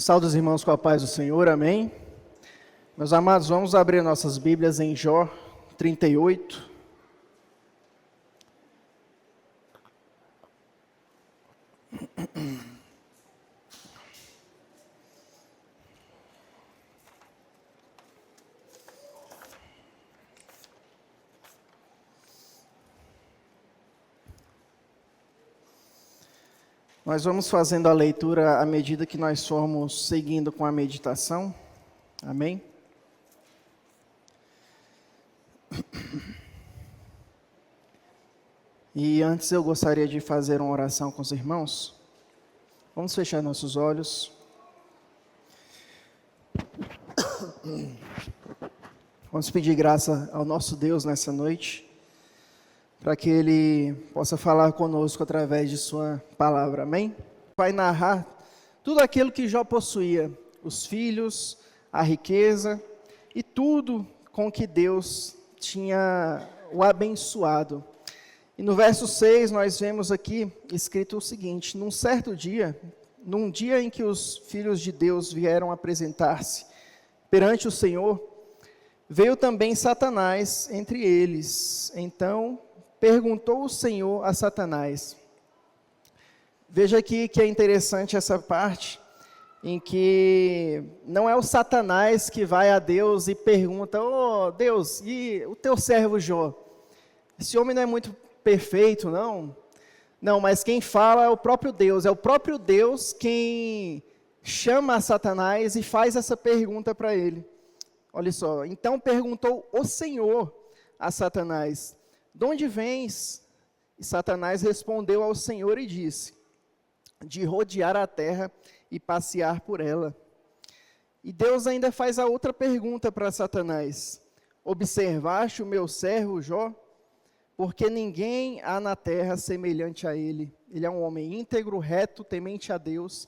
Saúde os irmãos com a paz do Senhor, amém? Meus amados, vamos abrir nossas Bíblias em Jó 38. Nós vamos fazendo a leitura à medida que nós formos seguindo com a meditação, amém? E antes eu gostaria de fazer uma oração com os irmãos. Vamos fechar nossos olhos. Vamos pedir graça ao nosso Deus nessa noite, para que Ele possa falar conosco através de sua palavra, amém? Vai narrar tudo aquilo que Jó possuía, os filhos, a riqueza e tudo com que Deus tinha o abençoado. E no verso 6 nós vemos aqui escrito o seguinte: num certo dia, num dia em que os filhos de Deus vieram apresentar-se perante o Senhor, veio também Satanás entre eles. Então perguntou o Senhor a Satanás. Veja aqui que é interessante essa parte, em que não é o Satanás que vai a Deus e pergunta: "Oh, Deus, e o teu servo Jó? Esse homem não é muito perfeito, não?" Não, mas quem fala é o próprio Deus quem chama a Satanás e faz essa pergunta para ele. Olha só, então perguntou o Senhor a Satanás: "De onde vens?" E Satanás respondeu ao Senhor e disse: "De rodear a terra e passear por ela." E Deus ainda faz a outra pergunta para Satanás: "Observaste o meu servo Jó? Porque ninguém há na terra semelhante a ele. Ele é um homem íntegro, reto, temente a Deus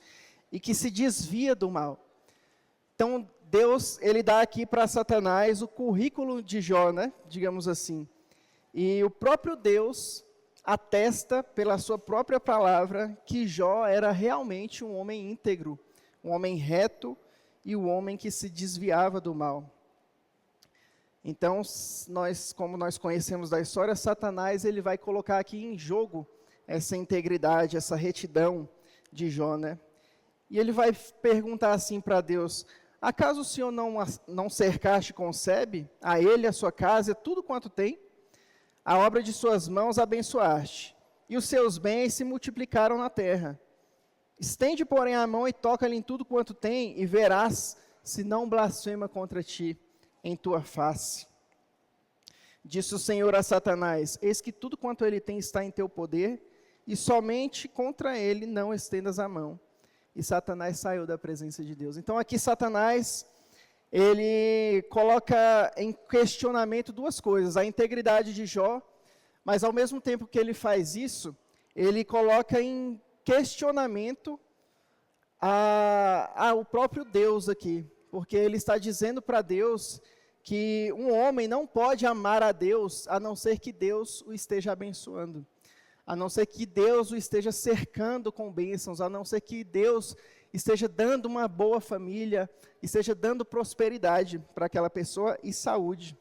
e que se desvia do mal." Então Deus, ele dá aqui para Satanás o currículo de Jó, né? Digamos assim. E o próprio Deus atesta pela sua própria palavra que Jó era realmente um homem íntegro, um homem reto e um homem que se desviava do mal. Então, como nós conhecemos da história, Satanás ele vai colocar aqui em jogo essa integridade, essa retidão de Jó, né? E ele vai perguntar assim para Deus: "Acaso o Senhor não cercaste com sebe a ele, a sua casa, tudo quanto tem? A obra de suas mãos abençoaste, e os seus bens se multiplicaram na terra. Estende, porém, a mão e toca-lhe em tudo quanto tem, e verás se não blasfema contra ti em tua face." Disse o Senhor a Satanás: "Eis que tudo quanto ele tem está em teu poder, e somente contra ele não estendas a mão." E Satanás saiu da presença de Deus. Então aqui Satanás, ele coloca em questionamento duas coisas: a integridade de Jó, mas ao mesmo tempo que ele faz isso, ele coloca em questionamento o próprio Deus aqui, porque ele está dizendo para Deus que um homem não pode amar a Deus a não ser que Deus o esteja abençoando, a não ser que Deus o esteja cercando com bênçãos, a não ser que Deus esteja dando uma boa família, esteja dando prosperidade para aquela pessoa e saúde.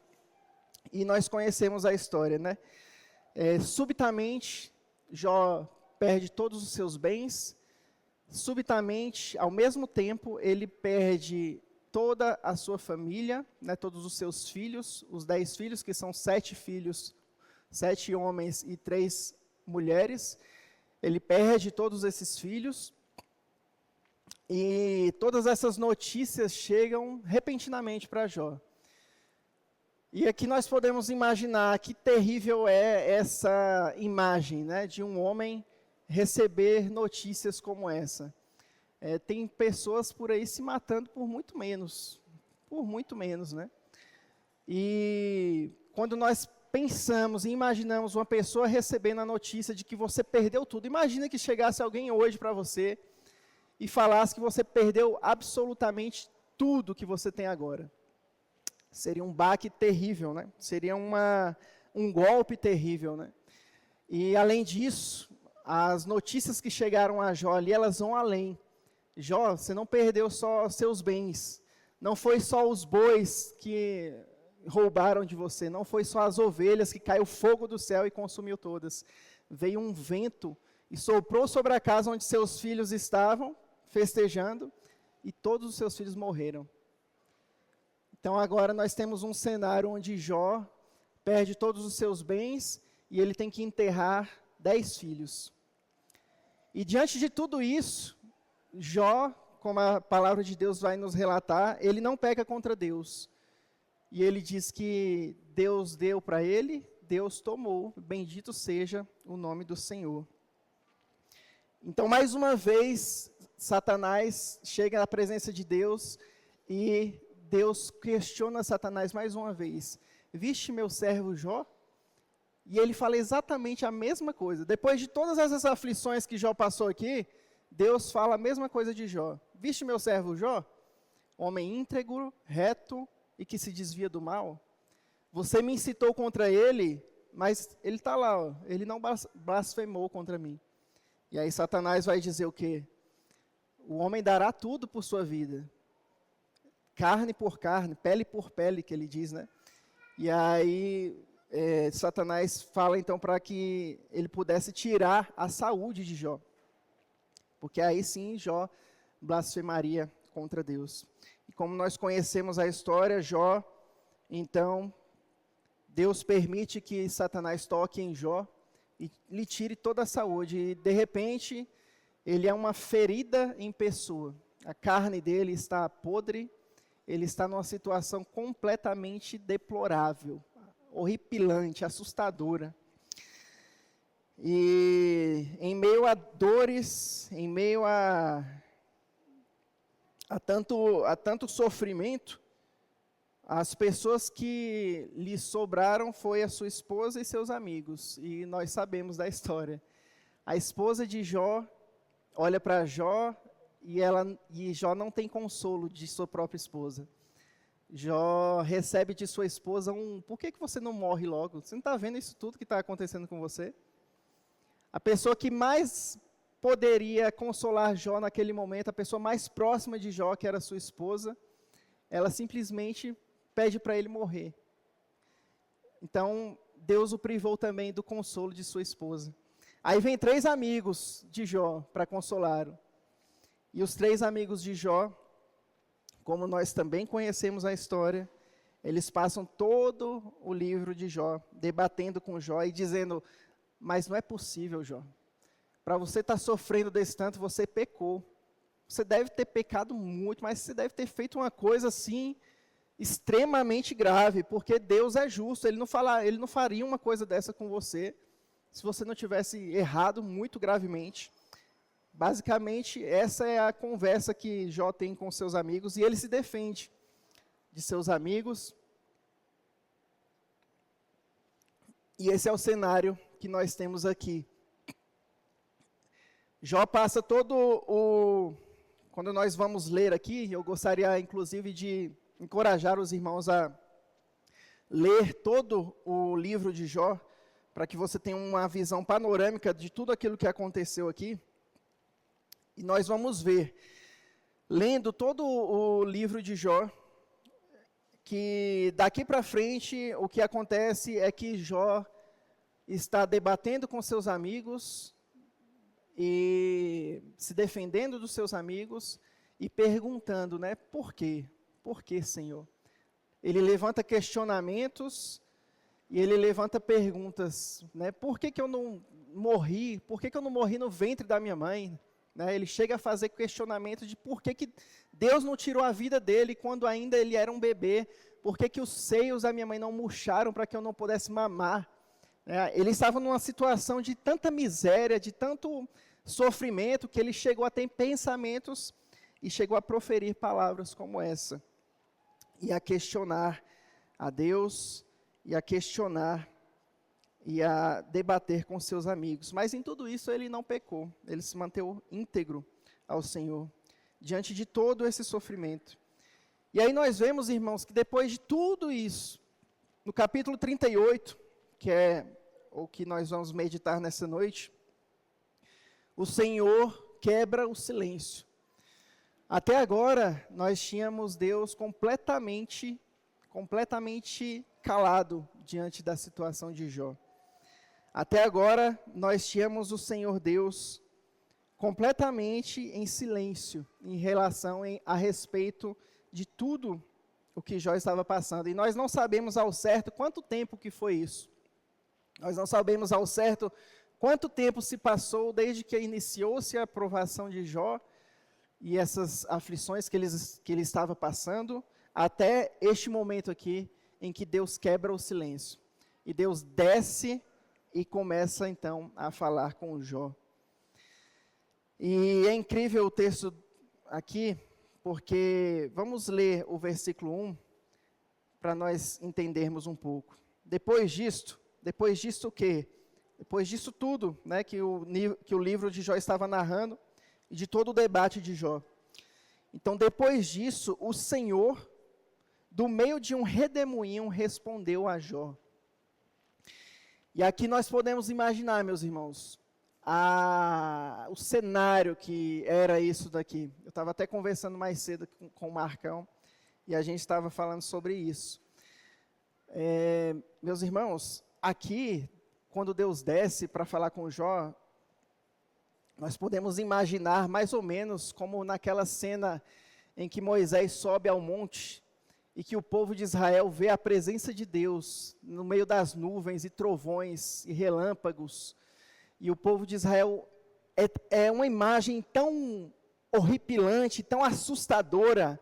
E nós conhecemos a história, né? Subitamente, Jó perde todos os seus bens. Subitamente, ao mesmo tempo, ele perde toda a sua família, né, todos os seus filhos, os 10 filhos, que são 7 filhos, 7 homens e 3 mulheres. Ele perde todos esses filhos. E todas essas notícias chegam repentinamente para Jó. E aqui nós podemos imaginar que terrível é essa imagem, né, de um homem receber notícias como essa. Tem pessoas por aí se matando por muito menos, né? E quando nós pensamos e imaginamos uma pessoa recebendo a notícia de que você perdeu tudo, imagina que chegasse alguém hoje para você e falasse que você perdeu absolutamente tudo que você tem agora. Seria um baque terrível, né? Seria um golpe terrível, né? E além disso, as notícias que chegaram a Jó ali, elas vão além. Jó, você não perdeu só seus bens, não foi só os bois que roubaram de você, não foi só as ovelhas que caiu fogo do céu e consumiu todas. Veio um vento e soprou sobre a casa onde seus filhos estavam, festejando, e todos os seus filhos morreram. Então agora nós temos um cenário onde Jó perde todos os seus bens e ele tem que enterrar 10 filhos. E diante de tudo isso, Jó, como a palavra de Deus vai nos relatar, ele não peca contra Deus. E ele diz que Deus deu para ele, Deus tomou, bendito seja o nome do Senhor. Então, mais uma vez, Satanás chega à presença de Deus e Deus questiona Satanás mais uma vez. Viste meu servo Jó? E ele fala exatamente a mesma coisa. Depois de todas essas aflições que Jó passou aqui, Deus fala a mesma coisa de Jó. Viste meu servo Jó? Homem íntegro, reto e que se desvia do mal. Você me incitou contra ele, mas ele está lá, ó, ele não blasfemou contra mim. E aí Satanás vai dizer o quê? O homem dará tudo por sua vida. Carne por carne, pele por pele, que ele diz, né? E aí Satanás fala então para que ele pudesse tirar a saúde de Jó. Porque aí sim Jó blasfemaria contra Deus. E como nós conhecemos a história, Jó, então, Deus permite que Satanás toque em Jó e lhe tire toda a saúde. E de repente, ele é uma ferida em pessoa. A carne dele está podre, ele está numa situação completamente deplorável, horripilante, assustadora. E em meio a dores, em meio a tanto sofrimento, as pessoas que lhe sobraram foi a sua esposa e seus amigos. E nós sabemos da história. A esposa de Jó olha para Jó e Jó não tem consolo de sua própria esposa. Jó recebe de sua esposa por que você não morre logo? Você não está vendo isso tudo que está acontecendo com você? A pessoa que mais poderia consolar Jó naquele momento, a pessoa mais próxima de Jó, que era sua esposa, ela simplesmente pede para ele morrer. Então, Deus o privou também do consolo de sua esposa. Aí vem 3 amigos de Jó para consolá-lo. E os 3 amigos de Jó, como nós também conhecemos a história, eles passam todo o livro de Jó, debatendo com Jó e dizendo: mas não é possível, Jó. Para você estar sofrendo desse tanto, você pecou. Você deve ter pecado muito, mas você deve ter feito uma coisa assim, extremamente grave, porque Deus é justo. Ele não faria uma coisa dessa com você, se você não tivesse errado muito gravemente. Basicamente, essa é a conversa que Jó tem com seus amigos, e ele se defende de seus amigos. E esse é o cenário que nós temos aqui. Jó passa quando nós vamos ler aqui, eu gostaria inclusive de encorajar os irmãos a ler todo o livro de Jó, para que você tenha uma visão panorâmica de tudo aquilo que aconteceu aqui. E nós vamos ver, lendo todo o livro de Jó, que daqui para frente o que acontece é que Jó está debatendo com seus amigos e se defendendo dos seus amigos e perguntando, né, por quê? Por quê, Senhor? Ele levanta questionamentos e ele levanta perguntas, né, por que eu não morri? Por que eu não morri no ventre da minha mãe? Né, ele chega a fazer questionamento de por que Deus não tirou a vida dele quando ainda ele era um bebê, por que os seios da minha mãe não murcharam para que eu não pudesse mamar. Ele estava numa situação de tanta miséria, de tanto sofrimento, que ele chegou a ter pensamentos e chegou a proferir palavras como essa. E a questionar a Deus, e a questionar, e a debater com seus amigos. Mas em tudo isso ele não pecou, ele se manteve íntegro ao Senhor, diante de todo esse sofrimento. E aí nós vemos, irmãos, que depois de tudo isso, no capítulo 38, que é o que nós vamos meditar nessa noite, o Senhor quebra o silêncio. Até agora, nós tínhamos Deus completamente calado diante da situação de Jó. Até agora, nós tínhamos o Senhor Deus completamente em silêncio em relação a respeito de tudo o que Jó estava passando. E nós não sabemos ao certo quanto tempo que foi isso. Nós não sabemos ao certo quanto tempo se passou desde que iniciou-se a provação de Jó e essas aflições que ele estava passando, até este momento aqui, em que Deus quebra o silêncio. E Deus desce e começa então a falar com Jó. E é incrível o texto aqui, porque vamos ler o versículo 1, para nós entendermos um pouco. Depois disto o quê? Depois disso tudo, né, que o livro de Jó estava narrando, e de todo o debate de Jó. Então, depois disso, o Senhor, do meio de um redemoinho, respondeu a Jó. E aqui nós podemos imaginar, meus irmãos, o cenário que era isso daqui. Eu estava até conversando mais cedo com o Marcão, e a gente estava falando sobre isso. Meus irmãos, aqui, quando Deus desce para falar com Jó, nós podemos imaginar mais ou menos como naquela cena em que Moisés sobe ao monte e que o povo de Israel vê a presença de Deus no meio das nuvens e trovões e relâmpagos. E o povo de Israel é uma imagem tão horripilante, tão assustadora,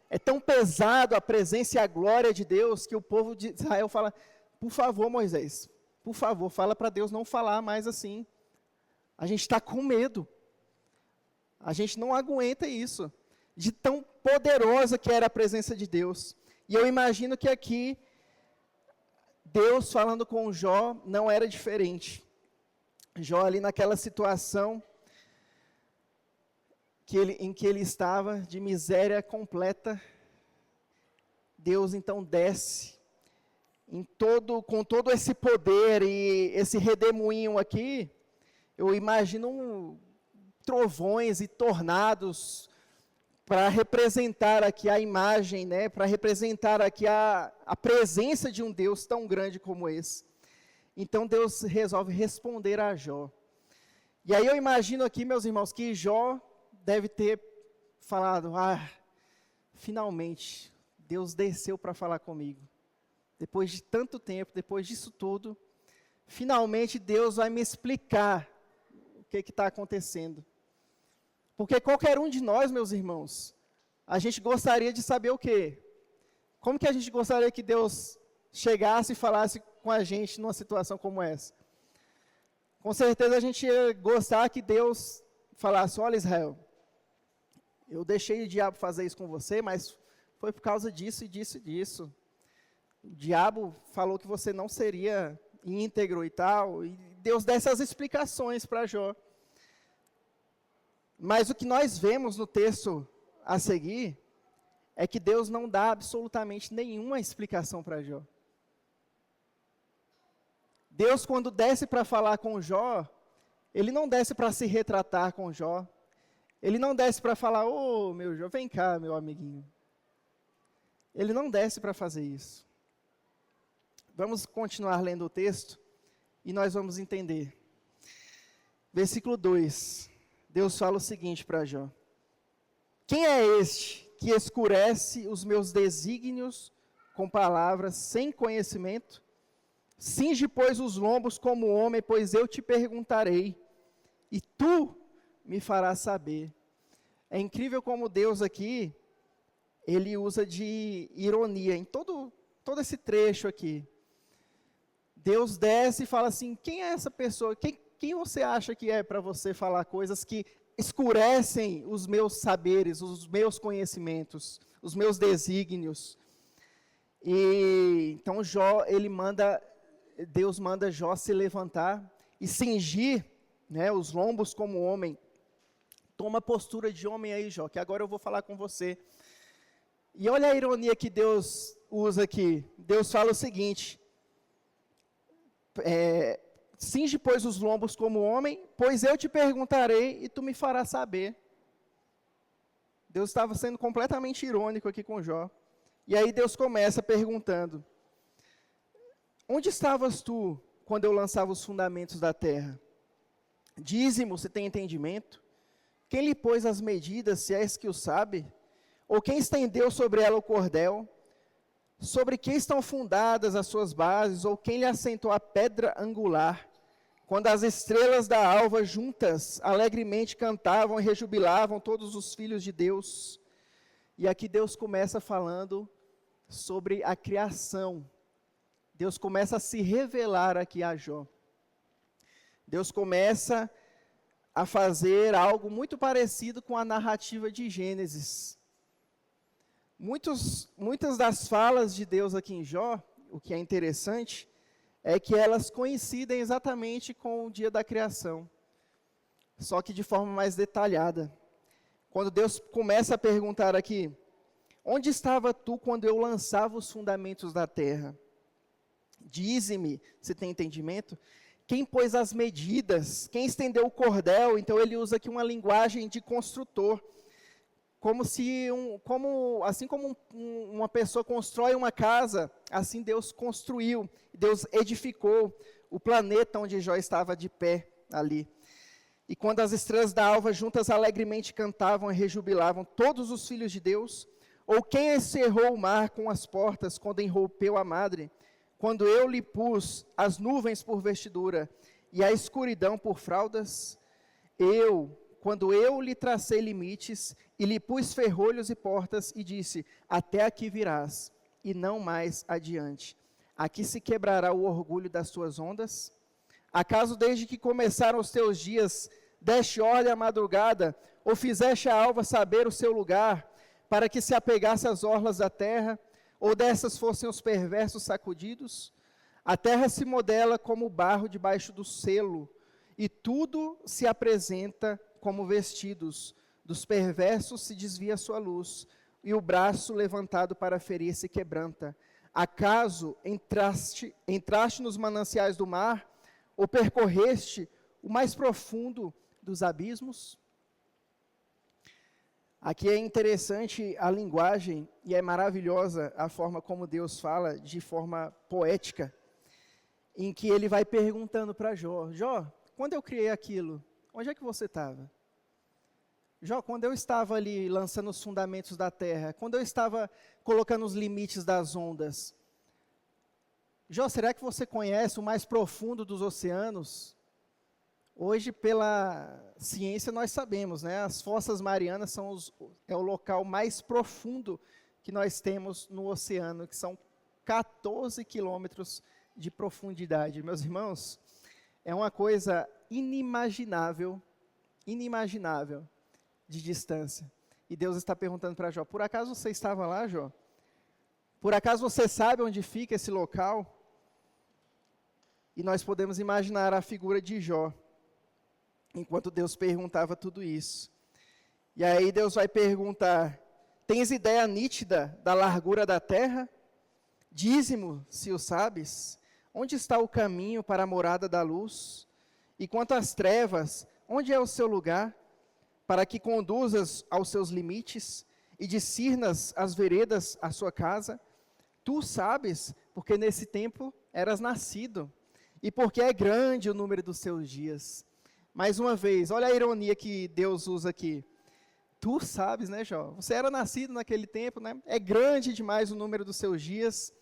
é tão pesado a presença e a glória de Deus, que o povo de Israel fala: por favor, Moisés, por favor, fala para Deus não falar mais assim. A gente está com medo. A gente não aguenta isso. De tão poderosa que era a presença de Deus. E eu imagino que aqui, Deus falando com Jó não era diferente. Jó ali naquela situação em que ele estava, de miséria completa, Deus então desce com todo esse poder e esse redemoinho aqui. Eu imagino trovões e tornados para representar aqui a imagem, né, para representar aqui a presença de um Deus tão grande como esse. Então Deus resolve responder a Jó. E aí eu imagino aqui, meus irmãos, que Jó deve ter falado: finalmente, Deus desceu para falar comigo. Depois de tanto tempo, depois disso tudo, finalmente Deus vai me explicar o que está acontecendo. Porque qualquer um de nós, meus irmãos, a gente gostaria de saber o quê? Como que a gente gostaria que Deus chegasse e falasse com a gente numa situação como essa? Com certeza a gente ia gostar que Deus falasse: olha, Israel, eu deixei o diabo fazer isso com você, mas foi por causa disso e disso e disso. O diabo falou que você não seria íntegro e tal, e Deus dá essas explicações para Jó. Mas o que nós vemos no texto a seguir é que Deus não dá absolutamente nenhuma explicação para Jó. Deus, quando desce para falar com Jó, ele não desce para se retratar com Jó. Ele não desce para falar: ô, meu Jó, vem cá, meu amiguinho. Ele não desce para fazer isso. Vamos continuar lendo o texto e nós vamos entender. Versículo 2. Deus fala o seguinte para Jó: quem é este que escurece os meus desígnios com palavras sem conhecimento? Cinge, pois, os lombos como homem, pois eu te perguntarei, e tu me farás saber. É incrível como Deus aqui, ele usa de ironia em todo esse trecho aqui. Deus desce e fala assim: quem é essa pessoa? Quem você acha que é para você falar coisas que escurecem os meus saberes, os meus conhecimentos, os meus desígnios? E então Deus manda Jó se levantar e cingir, né, os lombos como homem. Toma postura de homem aí, Jó, que agora eu vou falar com você. E olha a ironia que Deus usa aqui. Deus fala o seguinte: cinge, pois, os lombos como homem, pois eu te perguntarei e tu me farás saber. Deus estava sendo completamente irônico aqui com Jó. E aí Deus começa perguntando: onde estavas tu quando eu lançava os fundamentos da terra? Dízimo, você tem entendimento? Quem lhe pôs as medidas, se és que o sabe? Ou quem estendeu sobre ela o cordel? Sobre que estão fundadas as suas bases? Ou quem lhe assentou a pedra angular? Quando as estrelas da alva juntas alegremente cantavam e rejubilavam todos os filhos de Deus. E aqui Deus começa falando sobre a criação. Deus começa a se revelar aqui a Jó. Deus começa a fazer algo muito parecido com a narrativa de Gênesis. Muitas das falas de Deus aqui em Jó, o que é interessante, é que elas coincidem exatamente com o dia da criação, só que de forma mais detalhada. Quando Deus começa a perguntar aqui: onde estava tu quando eu lançava os fundamentos da terra? Dize-me, se tem entendimento, quem pôs as medidas, quem estendeu o cordel? Então ele usa aqui uma linguagem de construtor, assim como uma pessoa constrói uma casa, assim Deus construiu, Deus edificou o planeta onde Jó estava de pé ali. E quando as estrelas da alva juntas alegremente cantavam e rejubilavam todos os filhos de Deus, ou quem encerrou o mar com as portas quando enroupeu a madre, quando eu lhe pus as nuvens por vestidura e a escuridão por fraldas, quando eu lhe tracei limites e lhe pus ferrolhos e portas e disse: até aqui virás e não mais adiante. Aqui se quebrará o orgulho das tuas ondas? Acaso desde que começaram os teus dias, deste ordem à madrugada, ou fizeste a alva saber o seu lugar, para que se apegasse às orlas da terra, ou dessas fossem os perversos sacudidos? A terra se modela como barro debaixo do selo, e tudo se apresenta como vestidos. Dos perversos se desvia a sua luz, e o braço levantado para ferir se quebranta. Acaso entraste nos mananciais do mar, ou percorreste o mais profundo dos abismos? Aqui é interessante a linguagem, e é maravilhosa a forma como Deus fala, de forma poética, em que ele vai perguntando para Jó: Jó, quando eu criei aquilo, onde é que você estava? Jó, quando eu estava ali lançando os fundamentos da terra, quando eu estava colocando os limites das ondas, Jó, será que você conhece o mais profundo dos oceanos? Hoje, pela ciência, nós sabemos, né? As fossas marianas é o local mais profundo que nós temos no oceano, que são 14 quilômetros de profundidade. Meus irmãos, é uma coisa inimaginável de distância. E Deus está perguntando para Jó: por acaso você estava lá, Jó? Por acaso você sabe onde fica esse local? E nós podemos imaginar a figura de Jó, enquanto Deus perguntava tudo isso. E aí Deus vai perguntar: tens ideia nítida da largura da terra? Dize-me, se o sabes, onde está o caminho para a morada da luz? E quanto às trevas, onde é o seu lugar? Para que conduzas aos seus limites e discernas as veredas à sua casa? Tu sabes, porque nesse tempo eras nascido, e porque é grande o número dos seus dias. Mais uma vez, olha a ironia que Deus usa aqui. Tu sabes, né, Jó? Você era nascido naquele tempo, né? É grande demais o número dos seus dias.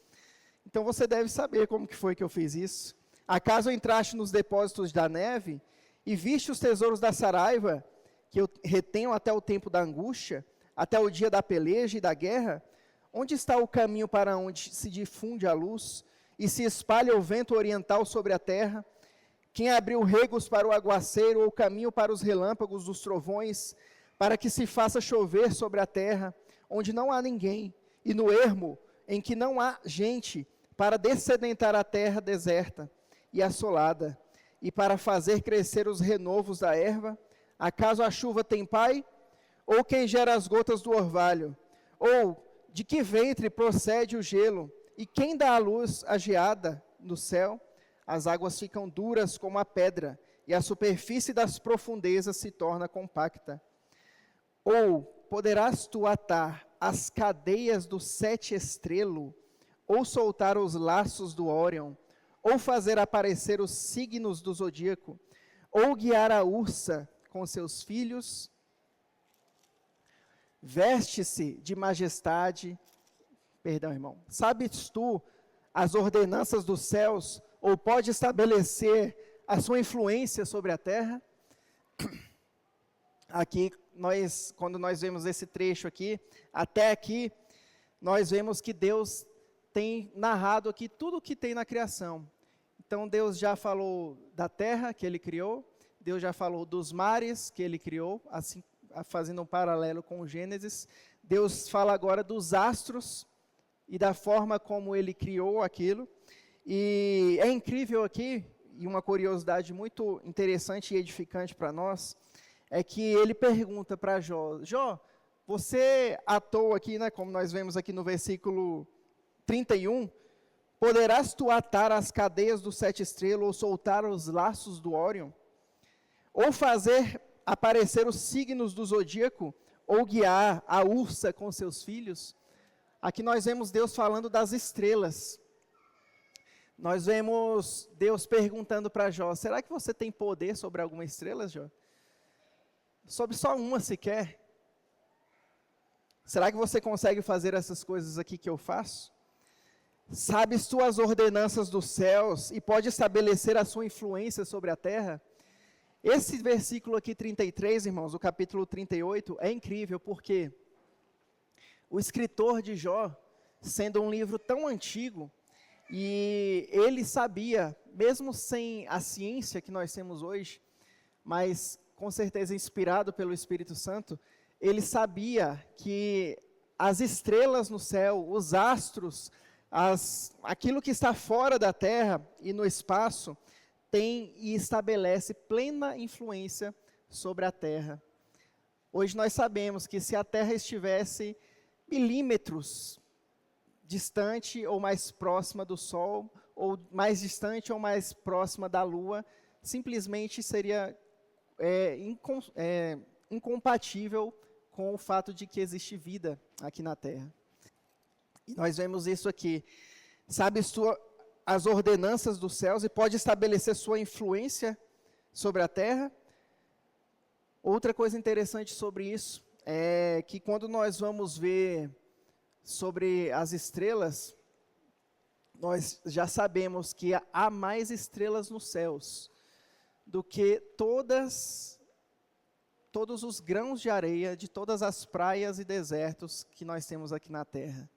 Então você deve saber como que foi que eu fiz isso. Acaso entraste nos depósitos da neve e viste os tesouros da saraiva, que eu retenho até o tempo da angústia, até o dia da peleja e da guerra? Onde está o caminho para onde se difunde a luz e se espalha o vento oriental sobre a terra? Quem abriu regos para o aguaceiro ou o caminho para os relâmpagos dos trovões, para que se faça chover sobre a terra, onde não há ninguém, e no ermo, em que não há gente, para dessedentar a terra deserta e assolada, e para fazer crescer os renovos da erva? Acaso a chuva tem pai? Ou quem gera as gotas do orvalho? Ou de que ventre procede o gelo? E quem dá à luz a geada no céu? As águas ficam duras como a pedra, e a superfície das profundezas se torna compacta. Ou poderás tu atar as cadeias do sete estrelo, ou soltar os laços do Órion, ou fazer aparecer os signos do zodíaco, ou guiar a ursa com seus filhos? Veste-se de majestade, perdão, irmão, sabes tu as ordenanças dos céus, ou pode estabelecer a sua influência sobre a terra? Aqui, quando nós vemos esse trecho aqui, até aqui, nós vemos que Deus tem narrado aqui tudo o que tem na criação. Então, Deus já falou da terra que Ele criou, Deus já falou dos mares que Ele criou, assim, fazendo um paralelo com o Gênesis. Deus fala agora dos astros e da forma como Ele criou aquilo. E é incrível aqui, e uma curiosidade muito interessante e edificante para nós, é que ele pergunta para Jó, Jó, você atou aqui, né, como nós vemos aqui no versículo 31, poderás tu atar as cadeias do sete estrelas, ou soltar os laços do Órion, ou fazer aparecer os signos do zodíaco, ou guiar a ursa com seus filhos? Aqui nós vemos Deus falando das estrelas. Nós vemos Deus perguntando para Jó, será que você tem poder sobre alguma estrela, Jó? Sobre só uma sequer? Será que você consegue fazer essas coisas aqui que eu faço? Sabes tu as ordenanças dos céus e pode estabelecer a sua influência sobre a terra? Esse versículo aqui 33, irmãos, o capítulo 38, é incrível porque o escritor de Jó, sendo um livro tão antigo, e ele sabia, mesmo sem a ciência que nós temos hoje, mas com certeza inspirado pelo Espírito Santo, ele sabia que as estrelas no céu, os astros, aquilo que está fora da terra e no espaço, tem e estabelece plena influência sobre a terra. Hoje nós sabemos que se a terra estivesse milímetros distante ou mais próxima do Sol, ou mais distante ou mais próxima da Lua, simplesmente seria incompatível com o fato de que existe vida aqui na Terra. E nós vemos isso aqui. Sabes tu as ordenanças dos céus e pode estabelecer sua influência sobre a Terra? Outra coisa interessante sobre isso é que quando nós vamos ver sobre as estrelas, nós já sabemos que há mais estrelas nos céus do que todos os grãos de areia de todas as praias e desertos que nós temos aqui na terra.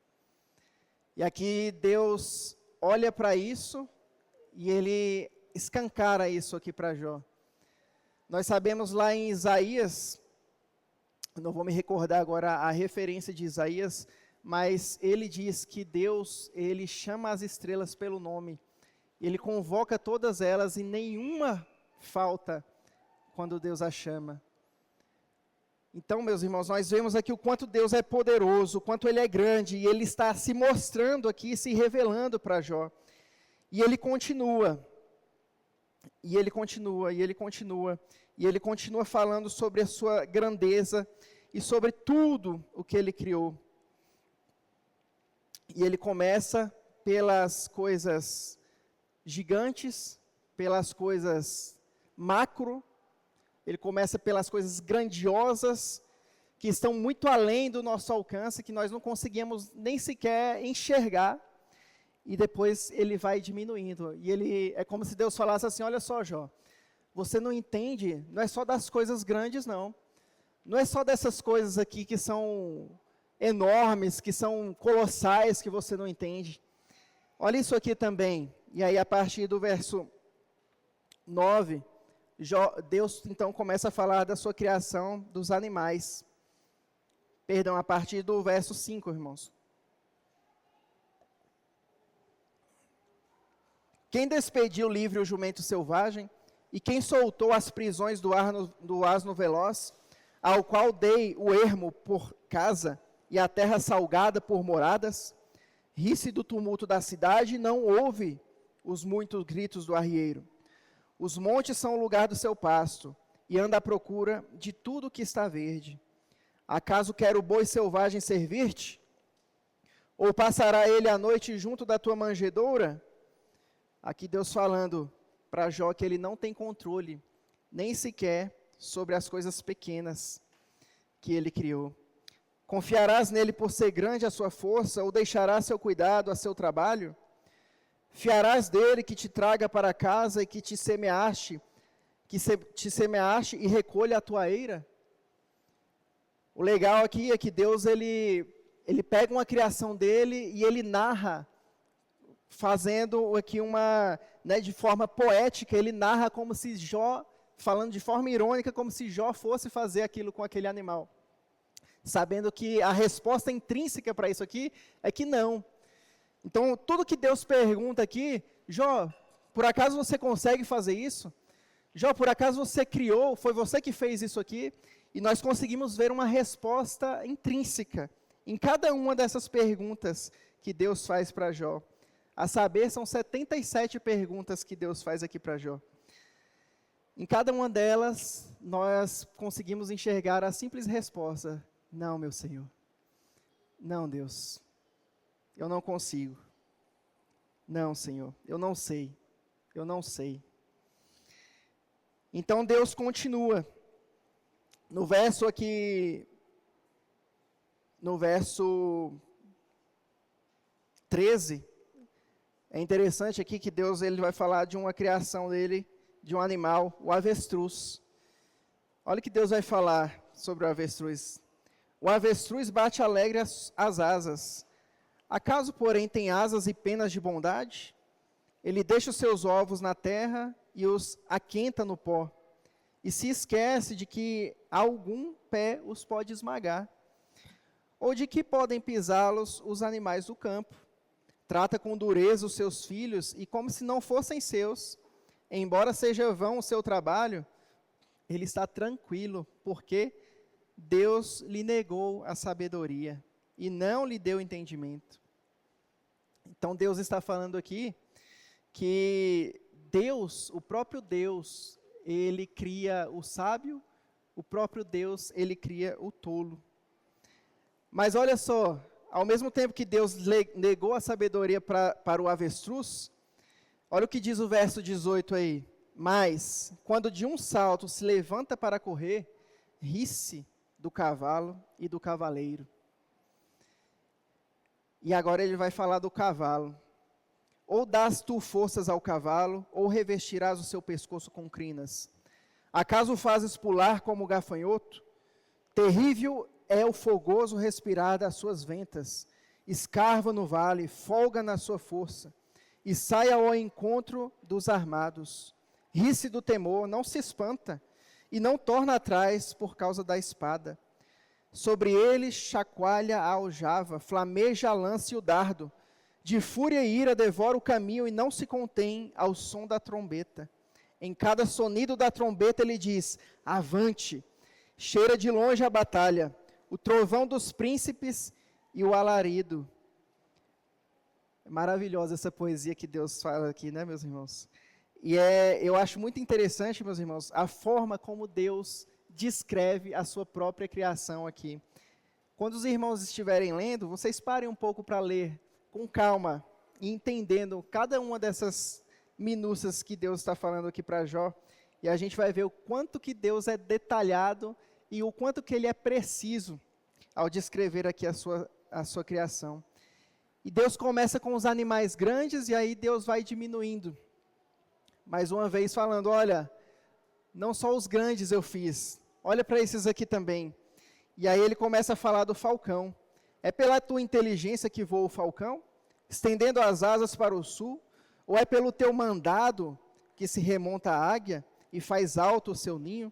E aqui Deus olha para isso e Ele escancara isso aqui para Jó. Nós sabemos lá em Isaías, não vou me recordar agora a referência de Isaías, mas ele diz que Deus, Ele chama as estrelas pelo nome, Ele convoca todas elas e nenhuma falta quando Deus a chama. Então, meus irmãos, nós vemos aqui o quanto Deus é poderoso, o quanto Ele é grande, e Ele está se mostrando aqui, se revelando para Jó. E Ele continua, e Ele continua, e Ele continua, e Ele continua falando sobre a sua grandeza e sobre tudo o que Ele criou. E Ele começa pelas coisas gigantes, pelas coisas macro, Ele começa pelas coisas grandiosas, que estão muito além do nosso alcance, que nós não conseguimos nem sequer enxergar, e depois Ele vai diminuindo. E é como se Deus falasse assim, olha só, Jó, você não entende, não é só das coisas grandes, não. Não é só dessas coisas aqui que são enormes, que são colossais, que você não entende. Olha isso aqui também. E aí, a partir do verso 9, Deus então começa a falar da sua criação dos animais. Perdão, a partir do verso 5, irmãos. Quem despediu livre o jumento selvagem, e quem soltou as prisões do asno veloz, ao qual dei o ermo por casa, e a terra salgada por moradas? Ri-se do tumulto da cidade, e não ouve os muitos gritos do arrieiro. Os montes são o lugar do seu pasto, e anda à procura de tudo que está verde. Acaso quer o boi selvagem servir-te? Ou passará ele a noite junto da tua manjedoura? Aqui Deus falando para Jó que ele não tem controle, nem sequer sobre as coisas pequenas que ele criou. Confiarás nele por ser grande a sua força, ou deixarás seu cuidado a seu trabalho? Fiarás dele que te traga para casa e que te semeaste e recolha a tua eira? O legal aqui é que Deus, ele pega uma criação dele e ele narra, fazendo aqui de forma poética, ele narra como se Jó, falando de forma irônica, como se Jó fosse fazer aquilo com aquele animal. Sabendo que a resposta intrínseca para isso aqui é que não. Então, tudo que Deus pergunta aqui, Jó, por acaso você consegue fazer isso? Jó, por acaso você criou, foi você que fez isso aqui? E nós conseguimos ver uma resposta intrínseca em cada uma dessas perguntas que Deus faz para Jó. A saber, são 77 perguntas que Deus faz aqui para Jó. Em cada uma delas, nós conseguimos enxergar a simples resposta: não, meu Senhor. Não, Deus. Eu não consigo. Não, Senhor. Eu não sei. Eu não sei. Então Deus continua. No verso 13, é interessante aqui que Deus ele vai falar de uma criação dele, de um animal, o avestruz. Olha o que Deus vai falar sobre o avestruz. O avestruz bate alegre as asas. Acaso, porém, tem asas e penas de bondade? Ele deixa os seus ovos na terra e os aquenta no pó. E se esquece de que algum pé os pode esmagar, ou de que podem pisá-los os animais do campo. Trata com dureza os seus filhos, e como se não fossem seus, embora seja vão o seu trabalho, ele está tranquilo, porque Deus lhe negou a sabedoria, e não lhe deu entendimento. Então Deus está falando aqui, que Deus, o próprio Deus, ele cria o sábio, o próprio Deus, ele cria o tolo. Mas olha só, ao mesmo tempo que Deus negou a sabedoria para o avestruz, olha o que diz o verso 18 aí. Mas, quando de um salto se levanta para correr, ri-se do cavalo e do cavaleiro. E agora ele vai falar do cavalo. Ou dás tu forças ao cavalo, ou revestirás o seu pescoço com crinas. Acaso o fazes pular como o gafanhoto? Terrível é o fogoso respirar das suas ventas. Escarva no vale, folga na sua força, e sai ao encontro dos armados. Ri-se do temor, não se espanta, e não torna atrás por causa da espada. Sobre ele chacoalha a aljava, flameja a lança e o dardo. De fúria e ira devora o caminho e não se contém ao som da trombeta. Em cada sonido da trombeta ele diz: avante! Cheira de longe a batalha, o trovão dos príncipes e o alarido. É maravilhosa essa poesia que Deus fala aqui, né, meus irmãos? E eu acho muito interessante, meus irmãos, a forma como Deus descreve a sua própria criação aqui. Quando os irmãos estiverem lendo, vocês parem um pouco para ler com calma e entendendo cada uma dessas minúcias que Deus está falando aqui para Jó, e a gente vai ver o quanto que Deus é detalhado e o quanto que ele é preciso ao descrever aqui a sua criação. E Deus começa com os animais grandes e aí Deus vai diminuindo. Mais uma vez falando, olha, não só os grandes eu fiz, olha para esses aqui também. E aí ele começa a falar do falcão. É pela tua inteligência que voa o falcão, estendendo as asas para o sul? Ou é pelo teu mandado que se remonta a águia e faz alto o seu ninho?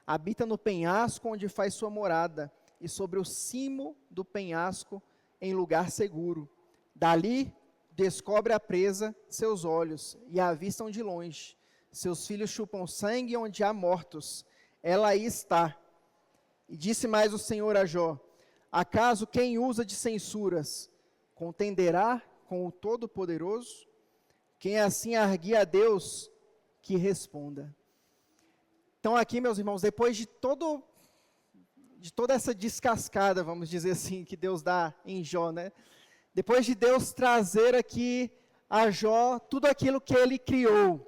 Habita no penhasco onde faz sua morada, e sobre o cimo do penhasco em lugar seguro. Dali descobre a presa seus olhos, e a avistam de longe. Seus filhos chupam sangue onde há mortos. Ela aí está. E disse mais o Senhor a Jó: acaso quem usa de censuras contenderá com o Todo-Poderoso? Quem assim arguir a Deus, que responda. Então aqui, meus irmãos, depois de de toda essa descascada, vamos dizer assim, que Deus dá em Jó, né? Depois de Deus trazer aqui a Jó tudo aquilo que ele criou,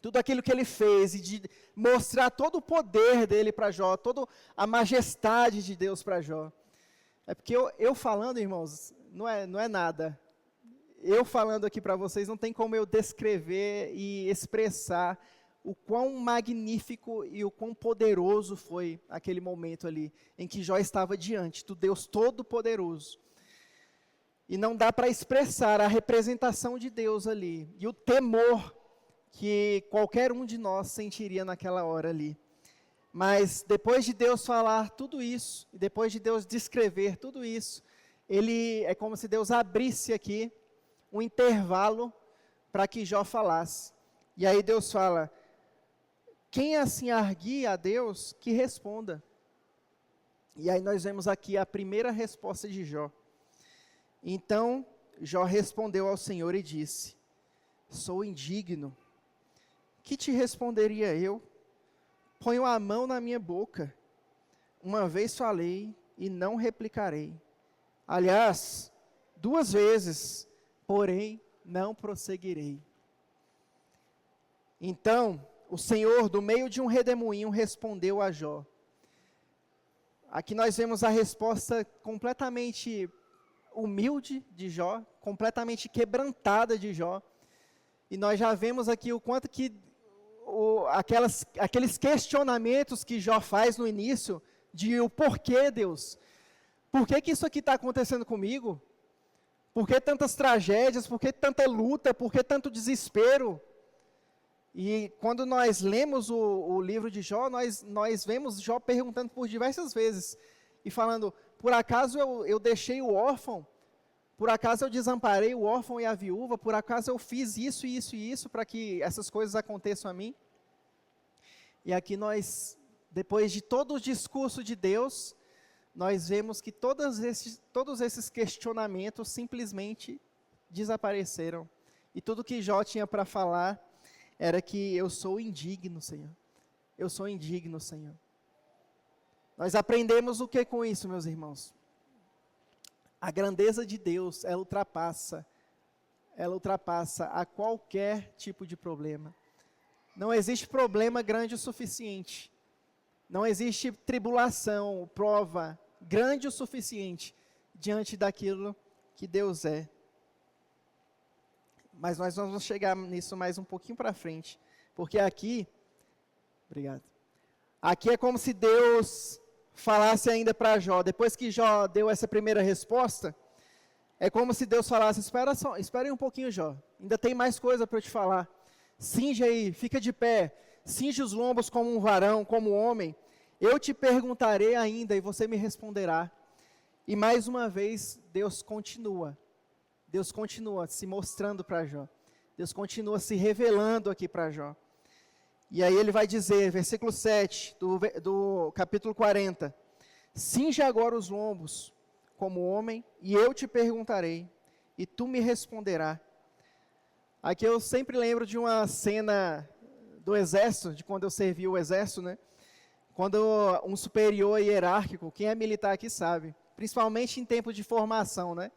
tudo aquilo que ele fez, e de mostrar todo o poder dele para Jó, toda a majestade de Deus para Jó. É porque eu falando, irmãos, não é nada. Eu falando aqui para vocês, não tem como eu descrever e expressar o quão magnífico e o quão poderoso foi aquele momento ali, em que Jó estava diante do Deus Todo-Poderoso. E não dá para expressar a representação de Deus ali, e o temor que qualquer um de nós sentiria naquela hora ali. Mas depois de Deus falar tudo isso, e depois de Deus descrever tudo isso, é como se Deus abrisse aqui um intervalo para que Jó falasse. E aí Deus fala: quem assim arguir a Deus, que responda. E aí nós vemos aqui a primeira resposta de Jó. Então Jó respondeu ao Senhor e disse: sou indigno. Que te responderia eu? Ponho a mão na minha boca. Uma vez falei e não replicarei. Aliás, 2 vezes, porém não prosseguirei. Então o Senhor, do meio de um redemoinho, respondeu a Jó. Aqui nós vemos a resposta completamente humilde de Jó, completamente quebrantada de Jó. E nós já vemos aqui o quanto que aqueles questionamentos que Jó faz no início, de o porquê, Deus, por que isso aqui está acontecendo comigo? Por que tantas tragédias? Por que tanta luta? Por que tanto desespero? E quando nós lemos o livro de Jó, nós vemos Jó perguntando por diversas vezes, e falando: por acaso eu deixei o órfão? Por acaso eu desamparei o órfão e a viúva? Por acaso eu fiz isso, isso e isso para que essas coisas aconteçam a mim? E aqui nós, depois de todo o discurso de Deus, nós vemos que todos esses questionamentos simplesmente desapareceram. E tudo que Jó tinha para falar era que eu sou indigno, Senhor. Eu sou indigno, Senhor. Nós aprendemos o que com isso, meus irmãos? A grandeza de Deus, ela ultrapassa a qualquer tipo de problema. Não existe problema grande o suficiente. Não existe tribulação, prova grande o suficiente diante daquilo que Deus é. Mas nós vamos chegar nisso mais um pouquinho para frente. Porque aqui, obrigado. Aqui é como se Deus falasse ainda para Jó, depois que Jó deu essa primeira resposta, é como se Deus falasse: espera aí um pouquinho, Jó, ainda tem mais coisa para eu te falar. Cinge aí, fica de pé, cinge os lombos como um varão, como um homem. Eu te perguntarei ainda e você me responderá. E mais uma vez, Deus continua se mostrando para Jó. Deus continua se revelando aqui para Jó. E aí ele vai dizer, versículo 7 do capítulo 40, cinge agora os lombos como homem, e eu te perguntarei, e tu me responderás. Aqui eu sempre lembro de uma cena do exército, de quando eu servi o exército, né? Quando um superior hierárquico, quem é militar aqui sabe, principalmente em tempo de formação, né?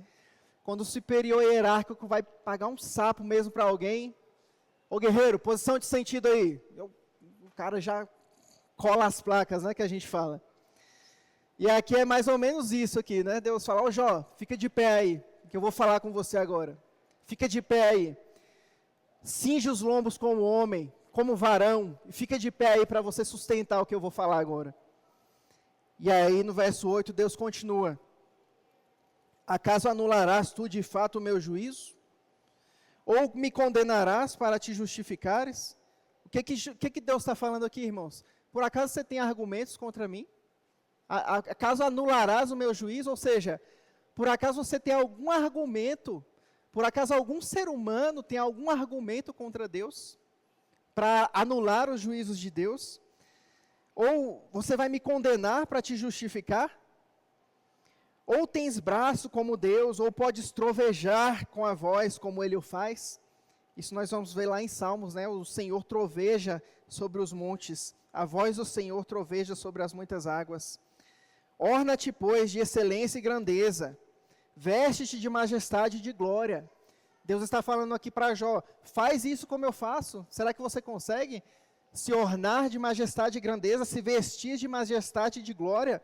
Quando o superior hierárquico vai pagar um sapo mesmo para alguém: ô guerreiro, posição de sentido aí. O cara já cola as placas, né, que a gente fala. E aqui é mais ou menos isso aqui, né? Deus fala: ô Jó, fica de pé aí, que eu vou falar com você agora. Fica de pé aí. Cinge os lombos como homem, como varão, e fica de pé aí para você sustentar o que eu vou falar agora. E aí no verso 8, Deus continua: acaso anularás tu de fato o meu juízo? Ou me condenarás para te justificares? O que Deus está falando aqui, irmãos? Por acaso você tem argumentos contra mim? Acaso anularás o meu juízo? Ou seja, por acaso você tem algum argumento? Por acaso algum ser humano tem algum argumento contra Deus? Para anular os juízos de Deus? Ou você vai me condenar para te justificar? Ou tens braço como Deus, ou podes trovejar com a voz como Ele o faz? Isso nós vamos ver lá em Salmos, né? O Senhor troveja sobre os montes, a voz do Senhor troveja sobre as muitas águas. Orna-te, pois, de excelência e grandeza, veste-te de majestade e de glória. Deus está falando aqui para Jó, faz isso como eu faço. Será que você consegue se ornar de majestade e grandeza, se vestir de majestade e de glória?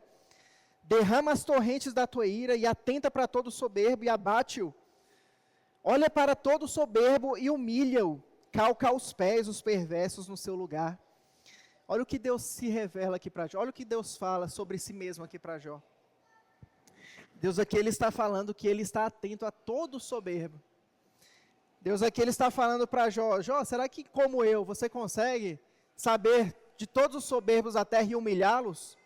Derrama as torrentes da tua ira e atenta para todo soberbo e abate-o. Olha para todo soberbo e humilha-o. Calca aos pés os perversos no seu lugar. Olha o que Deus se revela aqui para Jó. Olha o que Deus fala sobre si mesmo aqui para Jó. Deus aqui ele está falando que ele está atento a todo soberbo. Deus aqui ele está falando para Jó, Jó, será que como eu, você consegue saber de todos os soberbos da terra e humilhá-los?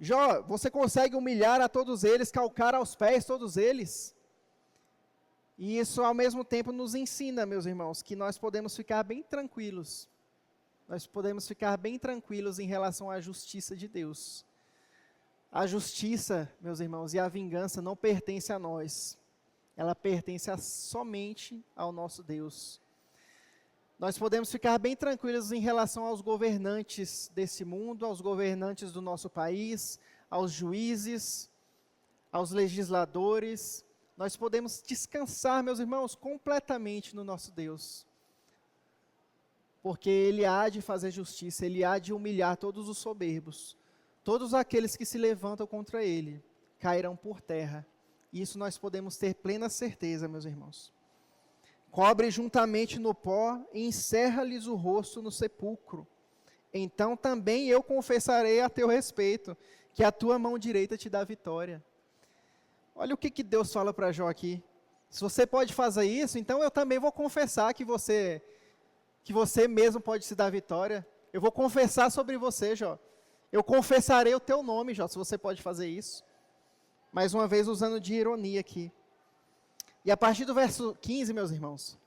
Jó, você consegue humilhar a todos eles, calcar aos pés todos eles? E isso ao mesmo tempo nos ensina, meus irmãos, que nós podemos ficar bem tranquilos. Nós podemos ficar bem tranquilos em relação à justiça de Deus. A justiça, meus irmãos, e a vingança não pertence a nós. Ela pertence somente ao nosso Deus. Nós podemos ficar bem tranquilos em relação aos governantes desse mundo, aos governantes do nosso país, aos juízes, aos legisladores. Nós podemos descansar, meus irmãos, completamente no nosso Deus. Porque Ele há de fazer justiça, Ele há de humilhar todos os soberbos. Todos aqueles que se levantam contra Ele cairão por terra. Isso nós podemos ter plena certeza, meus irmãos. Cobre juntamente no pó e encerra-lhes o rosto no sepulcro. Então também eu confessarei a teu respeito, que a tua mão direita te dá vitória. Olha o que Deus fala para Jó aqui. Se você pode fazer isso, então eu também vou confessar que você mesmo pode se dar vitória. Eu vou confessar sobre você, Jó. Eu confessarei o teu nome, Jó, se você pode fazer isso. Mais uma vez usando de ironia aqui. E a partir do verso 15, meus irmãos,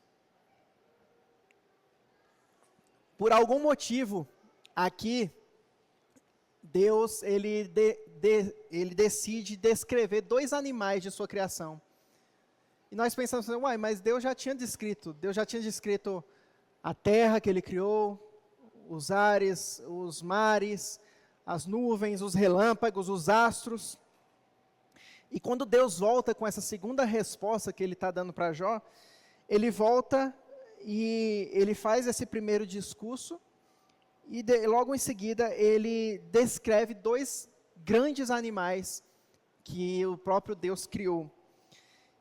por algum motivo, aqui, Deus, ele decide descrever dois animais de sua criação. E nós pensamos assim, uai, mas Deus já tinha descrito a terra que Ele criou, os ares, os mares, as nuvens, os relâmpagos, os astros. E quando Deus volta com essa segunda resposta que Ele está dando para Jó, Ele volta e Ele faz esse primeiro discurso, e logo em seguida Ele descreve dois grandes animais que o próprio Deus criou.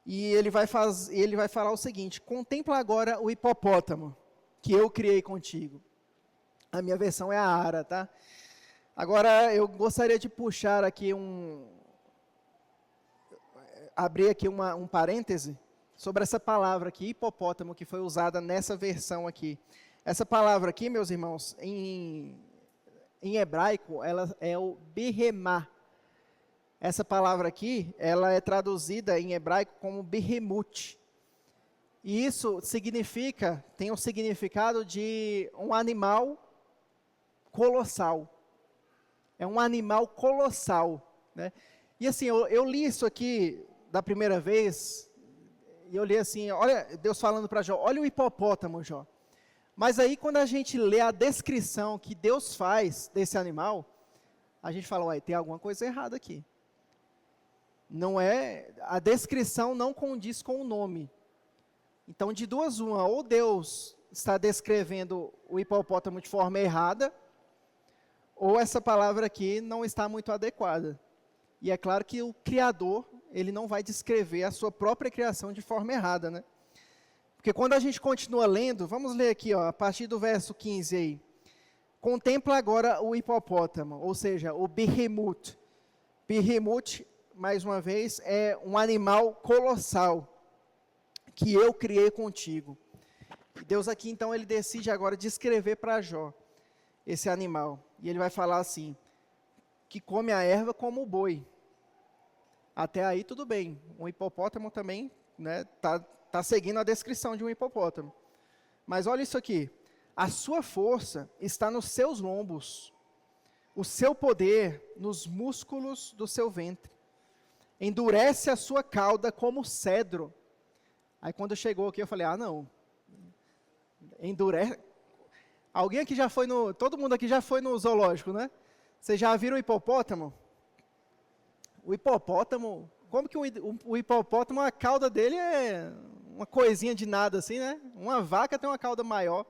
E Ele vai falar o seguinte, contempla agora o hipopótamo, que eu criei contigo. A minha versão é a Ara, tá? Agora eu gostaria de puxar aqui abrir aqui um parêntese sobre essa palavra aqui, hipopótamo, que foi usada nessa versão aqui. Essa palavra aqui, meus irmãos, em hebraico, ela é o behemá. Essa palavra aqui, ela é traduzida em hebraico como behemut. E isso tem um significado de um animal colossal. É um animal colossal, né? E assim, eu li isso aqui da primeira vez, e eu li assim, olha, Deus falando para Jó, olha o hipopótamo, Jó. Mas aí quando a gente lê a descrição que Deus faz desse animal, a gente fala, uai, tem alguma coisa errada aqui. Não é, a descrição não condiz com o nome. Então, de duas uma, ou Deus está descrevendo o hipopótamo de forma errada, ou essa palavra aqui não está muito adequada. E é claro que o Criador, ele não vai descrever a sua própria criação de forma errada, né? Porque quando a gente continua lendo, vamos ler aqui, ó, a partir do verso 15 aí. Contempla agora o hipopótamo, ou seja, o behemut. Behemut, mais uma vez, é um animal colossal que eu criei contigo. E Deus aqui, então, ele decide agora descrever para Jó esse animal. E ele vai falar assim, que come a erva como o boi. Até aí tudo bem. Um hipopótamo também, né, tá seguindo a descrição de um hipopótamo. Mas olha isso aqui. A sua força está nos seus lombos. O seu poder nos músculos do seu ventre. Endurece a sua cauda como cedro. Aí quando chegou aqui eu falei, não. Endurece. Alguém aqui já foi todo mundo aqui já foi no zoológico, né? Vocês já viram o hipopótamo? O hipopótamo, como que o hipopótamo, a cauda dele é uma coisinha de nada assim, né? Uma vaca tem uma cauda maior.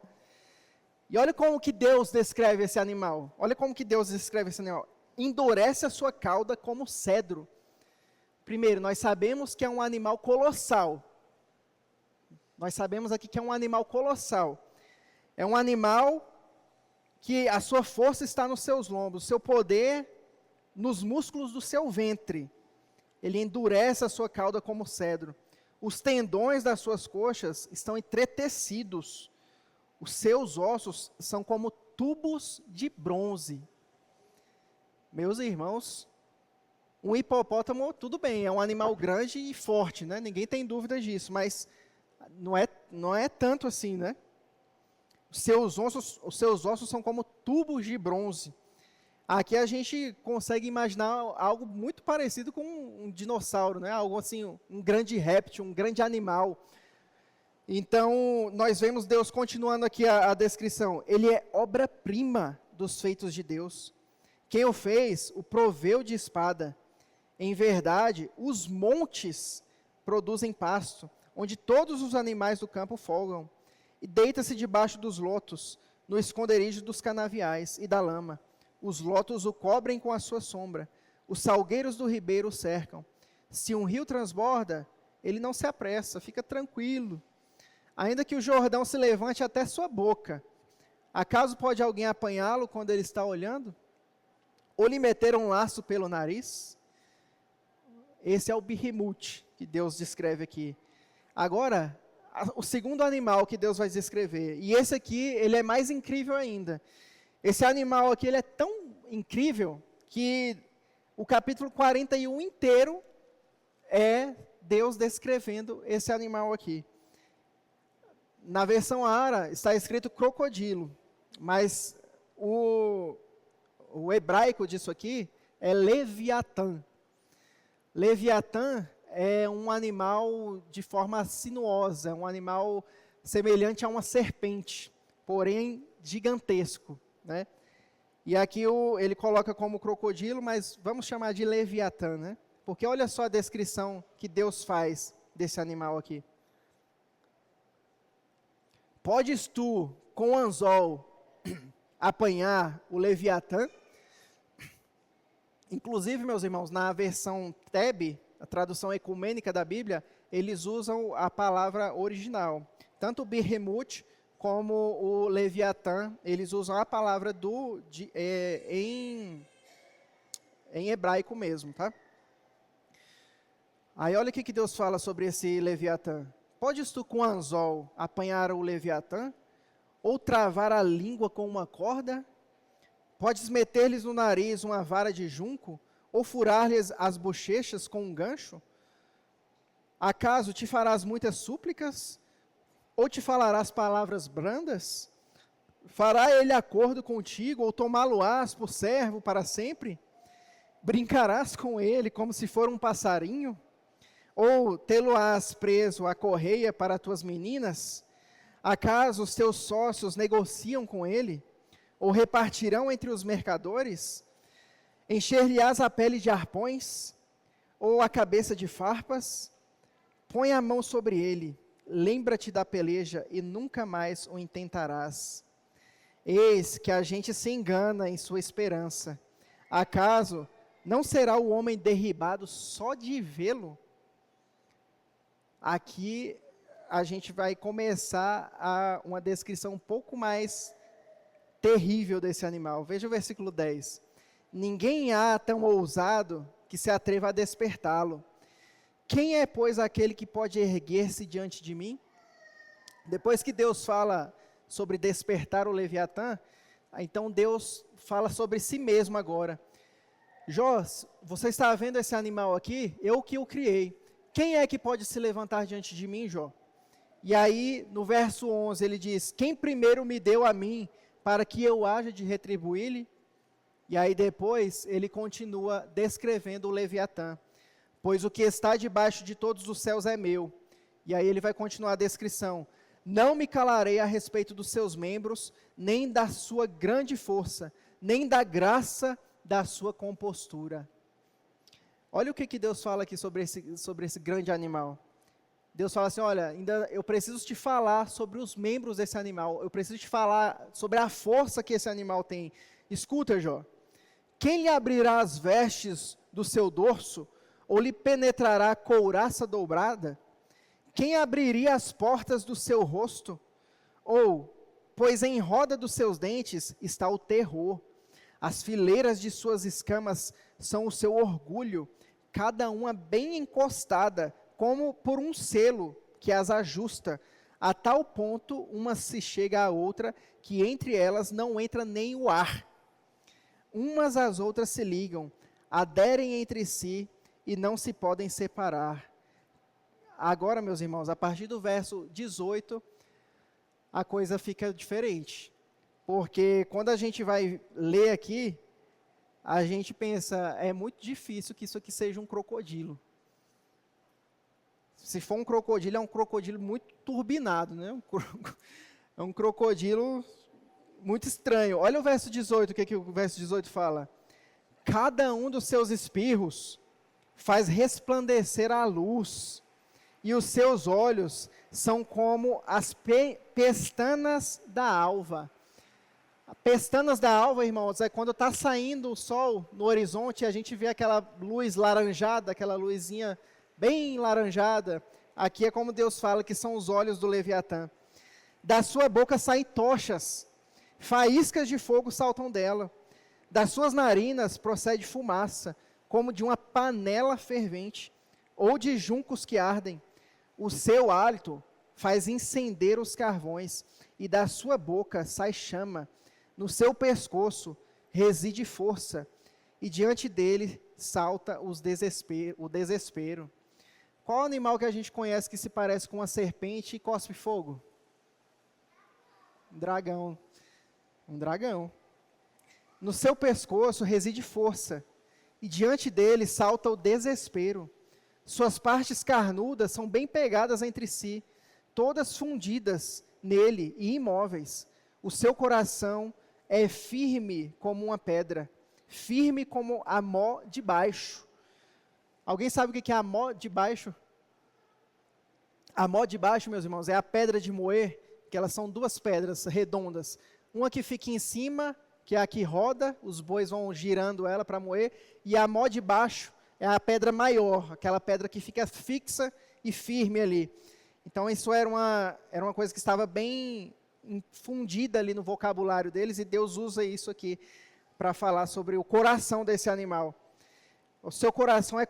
E olha como que Deus descreve esse animal. Olha como que Deus descreve esse animal. Endurece a sua cauda como cedro. Primeiro, nós sabemos que é um animal colossal. Nós sabemos aqui que é um animal colossal. É um animal que a sua força está nos seus lombos, o seu poder nos músculos do seu ventre. Ele endurece a sua cauda como cedro. Os tendões das suas coxas estão entretecidos. Os seus ossos são como tubos de bronze. Meus irmãos, um hipopótamo, tudo bem, é um animal grande e forte, né? Ninguém tem dúvida disso, mas não é tanto assim, né? Os seus ossos são como tubos de bronze. Aqui a gente consegue imaginar algo muito parecido com um dinossauro, né? Algo assim, um grande réptil, um grande animal. Então, nós vemos Deus continuando aqui a descrição. Ele é obra-prima dos feitos de Deus. Quem o fez, o proveu de espada. Em verdade, os montes produzem pasto, onde todos os animais do campo folgam. E deita-se debaixo dos lotos, no esconderijo dos canaviais e da lama. Os lotos o cobrem com a sua sombra. Os salgueiros do ribeiro o cercam. Se um rio transborda, ele não se apressa, fica tranquilo. Ainda que o Jordão se levante até sua boca, acaso pode alguém apanhá-lo quando ele está olhando? Ou lhe meter um laço pelo nariz? Esse é o Birrimut, que Deus descreve aqui. Agora, o segundo animal que Deus vai descrever, e esse aqui, ele é mais incrível ainda. Esse animal aqui, ele é tão incrível, que o capítulo 41 inteiro é Deus descrevendo esse animal aqui. Na versão Ara está escrito crocodilo, mas o hebraico disso aqui é Leviatã. Leviatã é um animal de forma sinuosa, um animal semelhante a uma serpente, porém gigantesco, né? E aqui ele coloca como crocodilo, mas vamos chamar de Leviatã, né? Porque olha só a descrição que Deus faz desse animal aqui. Podes tu, com anzol, apanhar o Leviatã? Inclusive, meus irmãos, na versão TEB, a tradução ecumênica da Bíblia, eles usam a palavra original. Tanto o Birrimut como o Leviatã, eles usam a palavra em hebraico mesmo, tá? Aí olha o que Deus fala sobre esse Leviatã. Podes tu com anzol apanhar o Leviatã? Ou travar a língua com uma corda? Podes meter-lhes no nariz uma vara de junco? Ou furar-lhes as bochechas com um gancho? Acaso te farás muitas súplicas? Ou te falarás palavras brandas? Fará ele acordo contigo? Ou tomá-lo-ás por servo para sempre? Brincarás com ele como se for um passarinho? Ou tê-lo-ás preso à correia para tuas meninas? Acaso os teus sócios negociam com ele? Ou repartirão entre os mercadores? Encher-lhe-ás a pele de arpões? Ou a cabeça de farpas? Põe a mão sobre ele, lembra-te da peleja e nunca mais o intentarás. Eis que a gente se engana em sua esperança. Acaso não será o homem derribado só de vê-lo? Aqui a gente vai começar uma descrição um pouco mais terrível desse animal. Veja o versículo 10. Ninguém há tão ousado que se atreva a despertá-lo. Quem é, pois, aquele que pode erguer-se diante de mim? Depois que Deus fala sobre despertar o Leviatã, então Deus fala sobre si mesmo agora. Jó, você está vendo esse animal aqui? Eu que o criei. Quem é que pode se levantar diante de mim, Jó? E aí, no verso 11, ele diz, quem primeiro me deu a mim, para que eu haja de retribuir-lhe? E aí depois, ele continua descrevendo o Leviatã. Pois o que está debaixo de todos os céus é meu. E aí ele vai continuar a descrição. Não me calarei a respeito dos seus membros, nem da sua grande força, nem da graça da sua compostura. Olha o que Deus fala aqui sobre esse grande animal. Deus fala assim, olha, ainda eu preciso te falar sobre os membros desse animal, eu preciso te falar sobre a força que esse animal tem. Escuta, Jó, quem lhe abrirá as vestes do seu dorso, ou lhe penetrará a couraça dobrada? Quem abriria as portas do seu rosto? Ou, pois em roda dos seus dentes está o terror, as fileiras de suas escamas são o seu orgulho, cada uma bem encostada, como por um selo que as ajusta, a tal ponto uma se chega à outra, que entre elas não entra nem o ar. Umas às outras se ligam, aderem entre si e não se podem separar. Agora, meus irmãos, a partir do verso 18, a coisa fica diferente. Porque quando a gente vai ler aqui, a gente pensa, é muito difícil que isso aqui seja um crocodilo. Se for um crocodilo, é um crocodilo muito turbinado, né? É um crocodilo muito estranho. Olha o verso 18, o que o verso 18 fala? Cada um dos seus espirros faz resplandecer a luz, e os seus olhos são como as pestanas da alva. Pestanas da alva, irmãos, é quando está saindo o sol no horizonte, a gente vê aquela luz laranjada, aquela luzinha bem laranjada. Aqui é como Deus fala que são os olhos do Leviatã. Da sua boca saem tochas, faíscas de fogo saltam dela. Das suas narinas procede fumaça, como de uma panela fervente, ou de juncos que ardem. O seu hálito faz incender os carvões, e da sua boca sai chama. No seu pescoço reside força, e diante dele salta o desespero. Qual animal que a gente conhece que se parece com uma serpente e cospe fogo? Um dragão. Um dragão. No seu pescoço reside força, e diante dele salta o desespero. Suas partes carnudas são bem pegadas entre si, todas fundidas nele e imóveis. O seu coração é firme como uma pedra, firme como a mó de baixo. Alguém sabe o que é a mó de baixo? A mó de baixo, meus irmãos, é a pedra de moer, que elas são duas pedras redondas. Uma que fica em cima, que é a que roda, os bois vão girando ela para moer, e a mó de baixo é a pedra maior, aquela pedra que fica fixa e firme ali. Então isso era uma coisa que estava bem infundida ali no vocabulário deles, e Deus usa isso aqui para falar sobre o coração desse animal. O seu coração é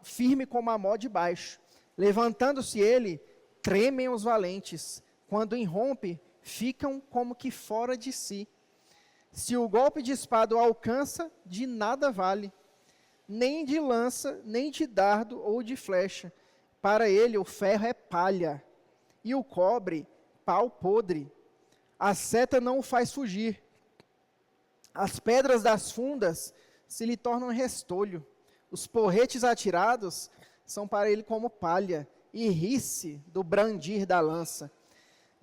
firme como a mó de baixo. Levantando-se ele, tremem os valentes. Quando irrompe, ficam como que fora de si. Se o golpe de espada o alcança, de nada vale. Nem de lança, nem de dardo ou de flecha. Para ele o ferro é palha, e o cobre, pau podre. A seta não o faz fugir. As pedras das fundas se lhe tornam restolho. Os porretes atirados são para ele como palha, e ri-se do brandir da lança.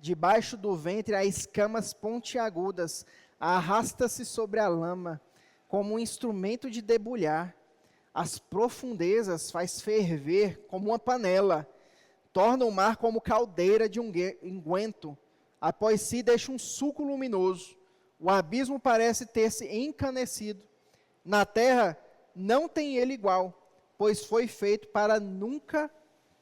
Debaixo do ventre há escamas pontiagudas, arrasta-se sobre a lama, como um instrumento de debulhar. As profundezas faz ferver como uma panela, torna o mar como caldeira de unguento, após si deixa um sulco luminoso. O abismo parece ter-se encanecido. Na terra não tem ele igual, pois foi feito para nunca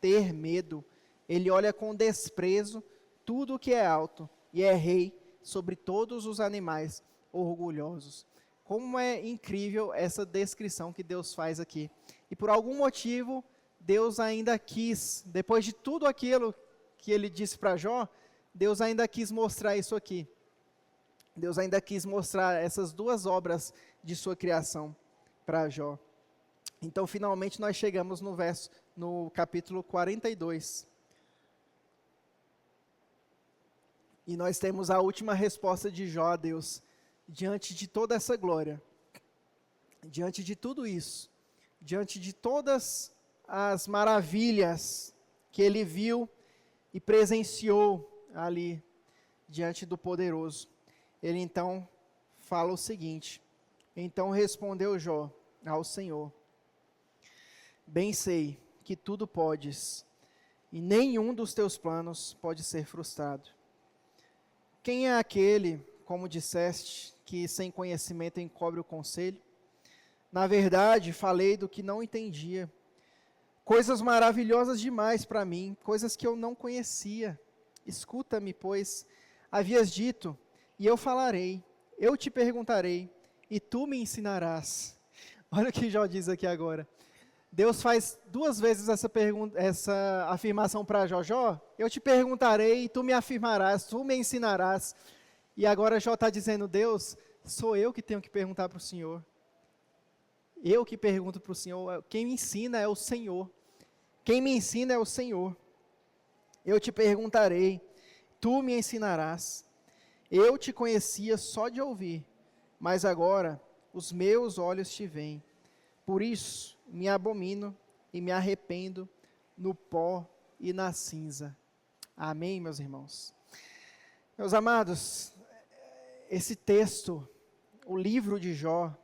ter medo. Ele olha com desprezo tudo o que é alto, e é rei sobre todos os animais orgulhosos. Como é incrível essa descrição que Deus faz aqui. E por algum motivo, Deus ainda quis, depois de tudo aquilo que ele disse para Jó, Deus ainda quis mostrar isso aqui. Deus ainda quis mostrar essas duas obras de sua criação para Jó. Então, finalmente, nós chegamos no capítulo 42. E nós temos a última resposta de Jó a Deus, diante de toda essa glória, diante de tudo isso, diante de todas as maravilhas que ele viu e presenciou ali, diante do poderoso. Ele então fala o seguinte, Então respondeu Jó ao Senhor: bem sei que tudo podes, e nenhum dos teus planos pode ser frustrado. Quem é aquele, como disseste, que sem conhecimento encobre o conselho? Na verdade, falei do que não entendia, coisas maravilhosas demais para mim, coisas que eu não conhecia. Escuta-me, pois, havias dito, e eu falarei, eu te perguntarei, e tu me ensinarás. Olha o que Jó diz aqui agora. Deus faz 2 vezes essa afirmação para Jó. Jó, eu te perguntarei, e tu me afirmarás, tu me ensinarás. E agora Jó está dizendo: Deus, sou eu que tenho que perguntar para o Senhor. Eu que pergunto para o Senhor. Quem me ensina é o Senhor. Quem me ensina é o Senhor. Eu te perguntarei, tu me ensinarás. Eu te conhecia só de ouvir, mas agora os meus olhos te veem. Por isso me abomino e me arrependo no pó e na cinza. Amém, meus irmãos? Meus amados, esse texto, o livro de Jó,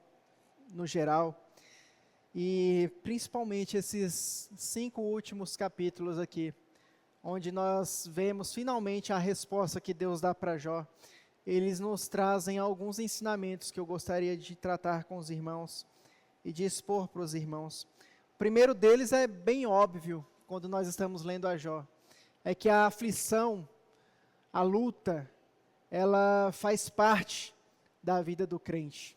no geral, e principalmente esses 5 últimos capítulos aqui, onde nós vemos finalmente a resposta que Deus dá para Jó, eles nos trazem alguns ensinamentos que eu gostaria de tratar com os irmãos e de expor para os irmãos. O primeiro deles é bem óbvio, quando nós estamos lendo a Jó, é que a aflição, a luta, ela faz parte da vida do crente.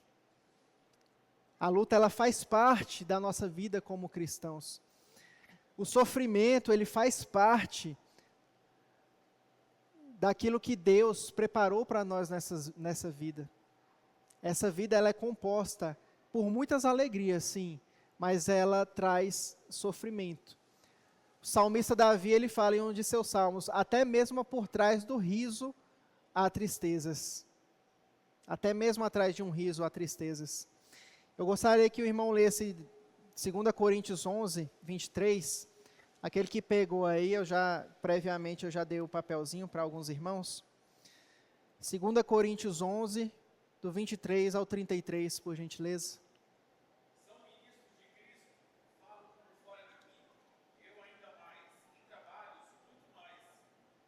A luta, ela faz parte da nossa vida como cristãos. O sofrimento, ele faz parte daquilo que Deus preparou para nós nessa vida. Essa vida, ela é composta por muitas alegrias, sim, mas ela traz sofrimento. O salmista Davi, ele fala em um de seus salmos: até mesmo por trás do riso há tristezas. Até mesmo atrás de um riso há tristezas. Eu gostaria que o irmão lesse 2 Coríntios 11, 23. Aquele que pegou aí, previamente eu já dei o papelzinho para alguns irmãos. 2 Coríntios 11, do 23 ao 33, por gentileza. São ministros de Cristo, falo por fora de mim, eu ainda mais, em trabalhos,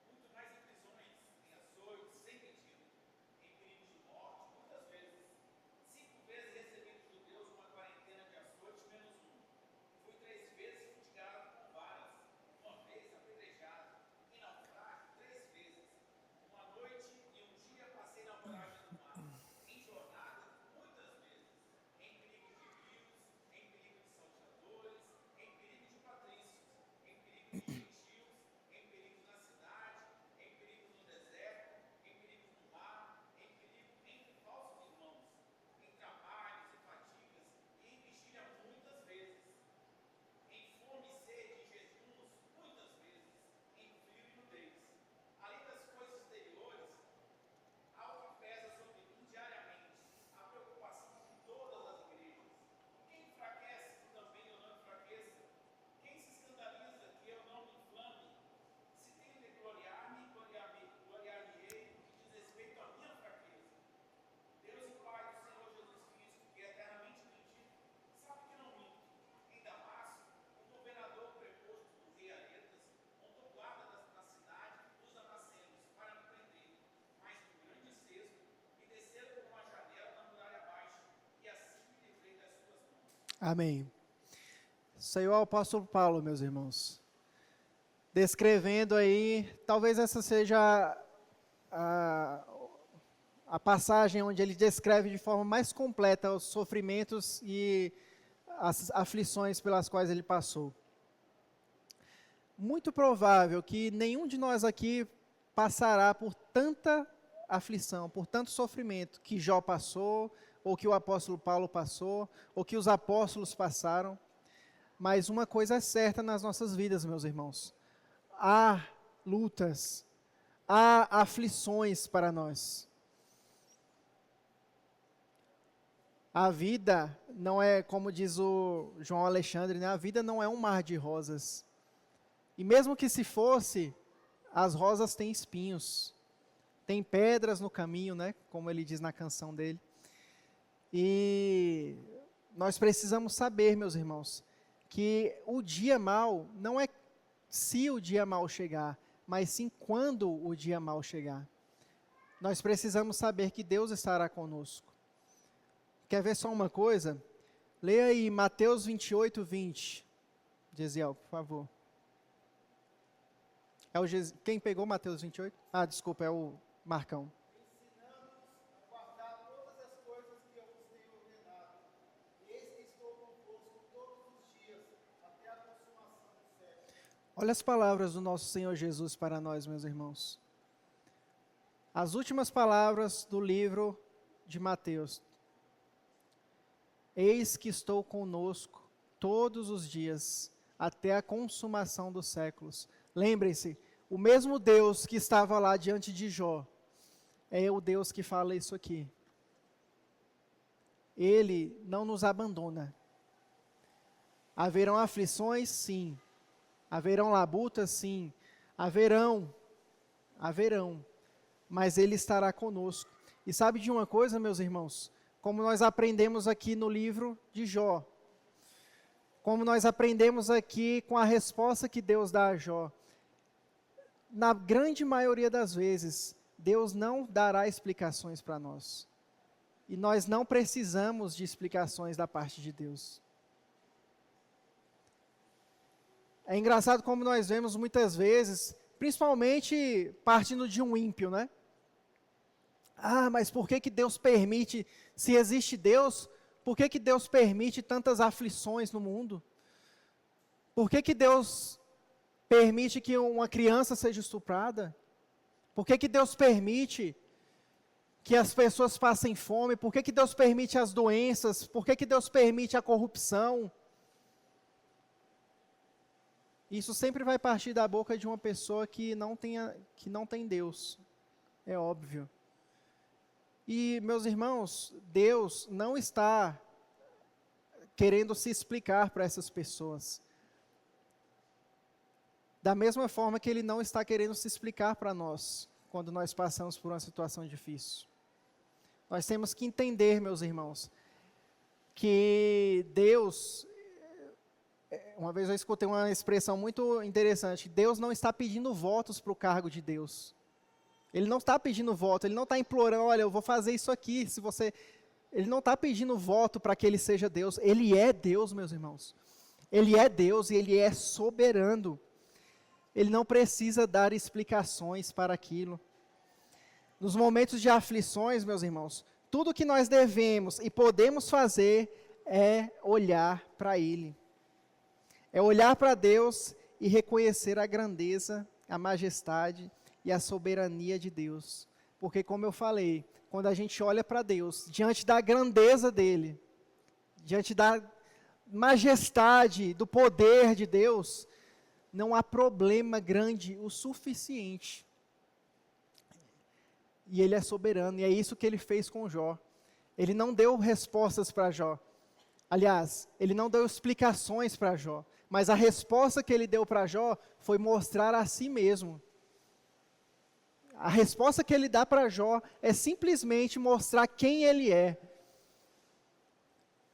muito mais em prisões, em açoites, sem medida, em perigos de morte, muitas vezes. 5 vezes recebi dos judeus uma quarentena de açoites menos um. Fui 3 vezes fustigado com varas, uma vez apedrejado, em naufrágio 3 vezes. Uma noite e um dia passei na voragem do mar, em jornada muitas vezes, em perigo de vírus, em perigo de salteadores, em perigo de patrícios, em perigo de gentios, em perigo na cidade, em perigo no deserto, em perigo no mar, em perigo entre falsos irmãos, em trabalhos e fadigas, e em vigília muitas vezes, em fome e sede, em jejuns muitas vezes, em frio e nudez. Além das coisas exteriores, algo que pesa sobre mim diariamente, a preocupação com todas as igrejas. Quem enfraquece, que também eu não enfraqueça? Quem se escandaliza, que eu não me inflame? Se tenho de gloriar-me, gloriar-me-ei no que diz respeito à minha fraqueza. Deus e Pai do Senhor Jesus Cristo, que é eternamente bendito, sabe que não minto. Em Damasco, o governador preposto do rei Aretas montou guarda na cidade dos damascenos para me prender, mas com grande cesto me desceram por uma janela na muralha abaixo, e assim me livrei das suas mãos. Amém. Saiu o apóstolo Paulo, meus irmãos, descrevendo aí, talvez essa seja a passagem onde ele descreve de forma mais completa os sofrimentos e as aflições pelas quais ele passou. Muito provável que nenhum de nós aqui passará por tanta aflição, por tanto sofrimento que Jó passou, ou que o apóstolo Paulo passou, ou que os apóstolos passaram. Mas uma coisa é certa nas nossas vidas, meus irmãos: há lutas, há aflições para nós. A vida não é, como diz o João Alexandre, né? A vida não é um mar de rosas. E mesmo que se fosse, as rosas têm espinhos, tem pedras no caminho, né? Como ele diz na canção dele. E nós precisamos saber, meus irmãos, que o dia mau não é se o dia mau chegar, mas sim quando o dia mau chegar. Nós precisamos saber que Deus estará conosco. Quer ver só uma coisa? Leia aí Mateus 28, 20. Gesiel, por favor. Quem pegou Mateus 28? Ah, desculpa, é o Marcão. Ensinando-os a guardar todas as coisas que eu vos tenho ordenado. Eis que estou convosco todos os dias, até a consumação do século. Olha as palavras do nosso Senhor Jesus para nós, meus irmãos. As últimas palavras do livro de Mateus. Eis que estou conosco todos os dias, até a consumação dos séculos. Lembrem-se, o mesmo Deus que estava lá diante de Jó, é o Deus que fala isso aqui. Ele não nos abandona. Haverão aflições? Sim. Haverão labutas? Sim. Haverão. Mas Ele estará conosco. E sabe de uma coisa, meus irmãos? Como nós aprendemos aqui no livro de Jó. Como nós aprendemos aqui com a resposta que Deus dá a Jó. Na grande maioria das vezes, Deus não dará explicações para nós. E nós não precisamos de explicações da parte de Deus. É engraçado como nós vemos muitas vezes, principalmente partindo de um ímpio, né? Ah, mas por que Deus permite, se existe Deus, por que Deus permite tantas aflições no mundo? Por que Deus permite que uma criança seja estuprada? Por que Deus permite que as pessoas passem fome? Por que Deus permite as doenças? Por que Deus permite a corrupção? Isso sempre vai partir da boca de uma pessoa que não tem Deus. É óbvio. E, meus irmãos, Deus não está querendo se explicar para essas pessoas. Da mesma forma que Ele não está querendo se explicar para nós, quando nós passamos por uma situação difícil. Nós temos que entender, meus irmãos, que Deus, uma vez eu escutei uma expressão muito interessante, Deus não está pedindo votos para o cargo de Deus. Ele não está pedindo voto, Ele não está implorando, olha, eu vou fazer isso aqui, se você... Ele não está pedindo voto para que Ele seja Deus, Ele é Deus, meus irmãos. Ele é Deus e Ele é soberano. Ele não precisa dar explicações para aquilo. Nos momentos de aflições, meus irmãos, tudo que nós devemos e podemos fazer é olhar para Ele. É olhar para Deus e reconhecer a grandeza, a majestade e a soberania de Deus. Porque, como eu falei, quando a gente olha para Deus, diante da grandeza dEle, diante da majestade, do poder de Deus, não há problema grande o suficiente. E Ele é soberano, e é isso que Ele fez com Jó. Ele não deu respostas para Jó. Aliás, Ele não deu explicações para Jó. Mas a resposta que Ele deu para Jó foi mostrar a si mesmo. A resposta que Ele dá para Jó é simplesmente mostrar quem Ele é.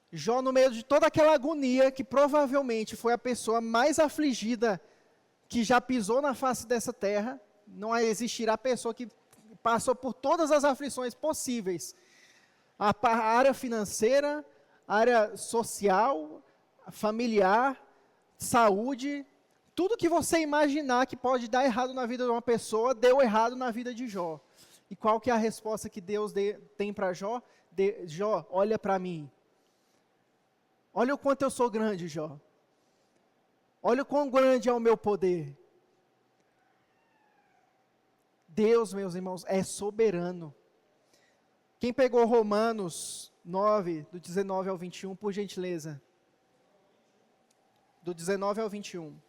Jó, no meio de toda aquela agonia, que provavelmente foi a pessoa mais afligida que já pisou na face dessa terra, não existirá pessoa que passou por todas as aflições possíveis. A área financeira, a área social, familiar, saúde, tudo que você imaginar que pode dar errado na vida de uma pessoa, deu errado na vida de Jó. E qual que é a resposta que Deus tem para Jó? Jó, olha para mim. Olha o quanto eu sou grande, Jó. Olha o quão grande é o meu poder. Deus, meus irmãos, é soberano. Quem pegou Romanos 9, do 19 ao 21, por gentileza? Do 19 ao 21.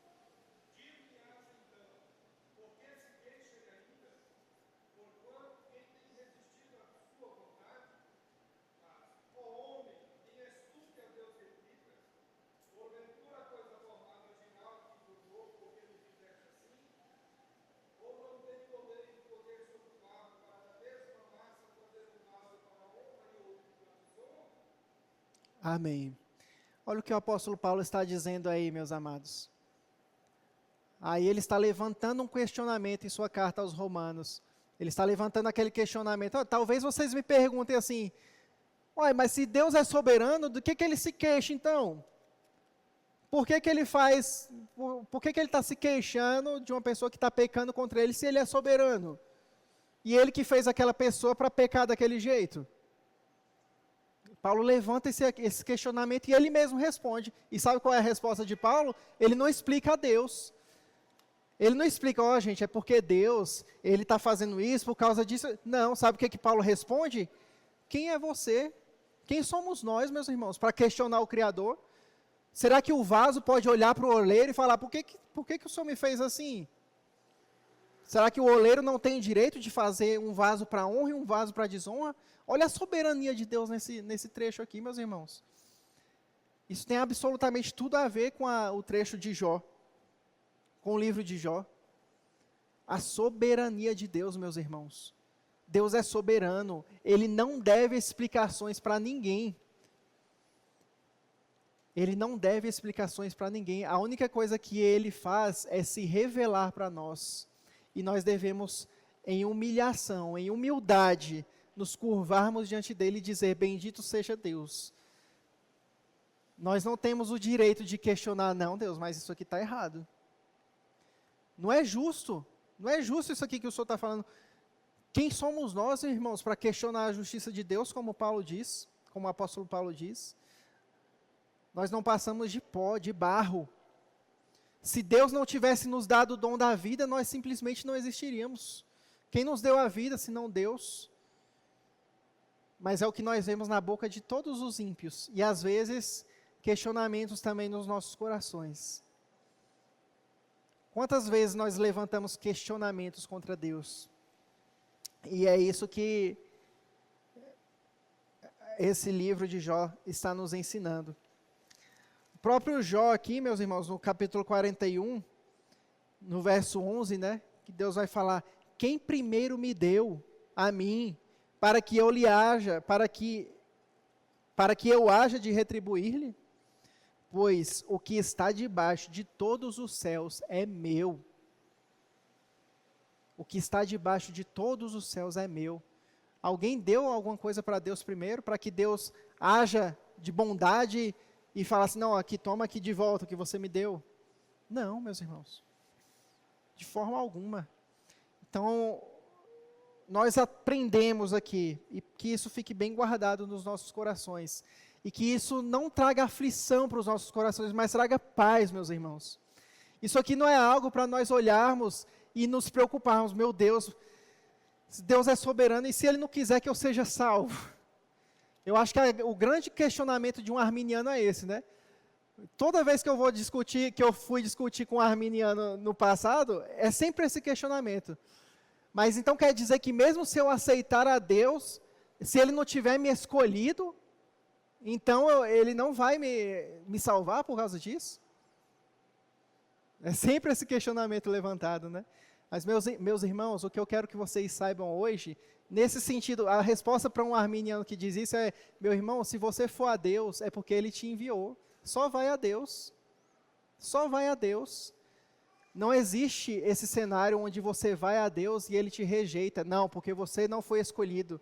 Amém. Olha o que o apóstolo Paulo está dizendo aí, meus amados. Aí ele está levantando um questionamento em sua carta aos Romanos. Ele está levantando aquele questionamento. Talvez vocês me perguntem assim, uai, mas se Deus é soberano, do que ele se queixa então? Por que ele faz, por que ele está se queixando de uma pessoa que está pecando contra ele se ele é soberano? E ele que fez aquela pessoa para pecar daquele jeito? Paulo levanta esse questionamento e ele mesmo responde. E sabe qual é a resposta de Paulo? Ele não explica a Deus. Ele não explica, gente, é porque Deus, ele está fazendo isso por causa disso. Não, sabe o que Paulo responde? Quem é você? Quem somos nós, meus irmãos, para questionar o Criador? Será que o vaso pode olhar para o oleiro e falar, por que o Senhor me fez assim? Será que o oleiro não tem direito de fazer um vaso para honra e um vaso para desonra? Olha a soberania de Deus nesse trecho aqui, meus irmãos. Isso tem absolutamente tudo a ver com o trecho de Jó, com o livro de Jó. A soberania de Deus, meus irmãos. Deus é soberano, Ele não deve explicações para ninguém. Ele não deve explicações para ninguém. A única coisa que Ele faz é se revelar para nós. E nós devemos, em humilhação, em humildade, nos curvarmos diante dEle e dizer, bendito seja Deus. Nós não temos o direito de questionar, não, Deus, mas isso aqui está errado. Não é justo isso aqui que o Senhor está falando. Quem somos nós, irmãos, para questionar a justiça de Deus, como Paulo diz, como o apóstolo Paulo diz? Nós não passamos de pó, de barro. Se Deus não tivesse nos dado o dom da vida, nós simplesmente não existiríamos. Quem nos deu a vida, senão Deus? Mas é o que nós vemos na boca de todos os ímpios. E às vezes, questionamentos também nos nossos corações. Quantas vezes nós levantamos questionamentos contra Deus? E é isso que esse livro de Jó está nos ensinando. O próprio Jó aqui, meus irmãos, no capítulo 41, no verso 11, que Deus vai falar, quem primeiro me deu a mim, para que eu lhe haja, para que eu haja de retribuir-lhe? Pois o que está debaixo de todos os céus é meu. O que está debaixo de todos os céus é meu. Alguém deu alguma coisa para Deus primeiro, para que Deus haja de bondade e falasse, não, aqui, toma aqui de volta o que você me deu? Não, meus irmãos. De forma alguma. Então, nós aprendemos aqui, e que isso fique bem guardado nos nossos corações, e que isso não traga aflição para os nossos corações, mas traga paz, meus irmãos. Isso aqui não é algo para nós olharmos e nos preocuparmos, meu Deus, Deus é soberano, e se Ele não quiser que eu seja salvo? Eu acho que o grande questionamento de um arminiano é esse, Toda vez que eu vou discutir, que eu fui discutir com um arminiano no passado, é sempre esse questionamento. Mas então quer dizer que mesmo se eu aceitar a Deus, se Ele não tiver me escolhido, então Ele não vai me salvar por causa disso? É sempre esse questionamento levantado, Mas meus irmãos, o que eu quero que vocês saibam hoje, nesse sentido, a resposta para um arminiano que diz isso é, meu irmão, se você for a Deus, é porque Ele te enviou. Só vai a Deus. Só vai a Deus. Não existe esse cenário onde você vai a Deus e Ele te rejeita. Não, porque você não foi escolhido.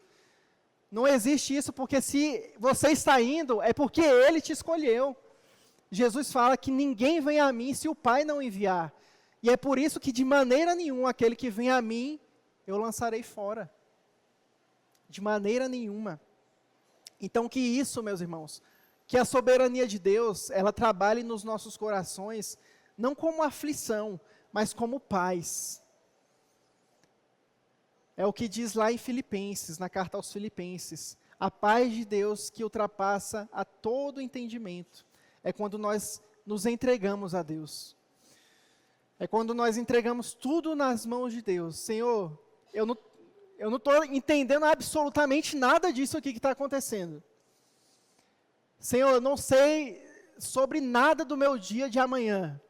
Não existe isso, porque se você está indo, é porque Ele te escolheu. Jesus fala que ninguém vem a mim se o Pai não enviar. E é por isso que de maneira nenhuma aquele que vem a mim, eu lançarei fora. De maneira nenhuma. Então que isso, meus irmãos, que a soberania de Deus, ela trabalhe nos nossos corações, não como aflição, mas como paz. É o que diz lá em Filipenses, na carta aos Filipenses. A paz de Deus que ultrapassa a todo entendimento. É quando nós nos entregamos a Deus. É quando nós entregamos tudo nas mãos de Deus. Senhor, eu não estou entendendo absolutamente nada disso aqui que está acontecendo. Senhor, eu não sei sobre nada do meu dia de amanhã.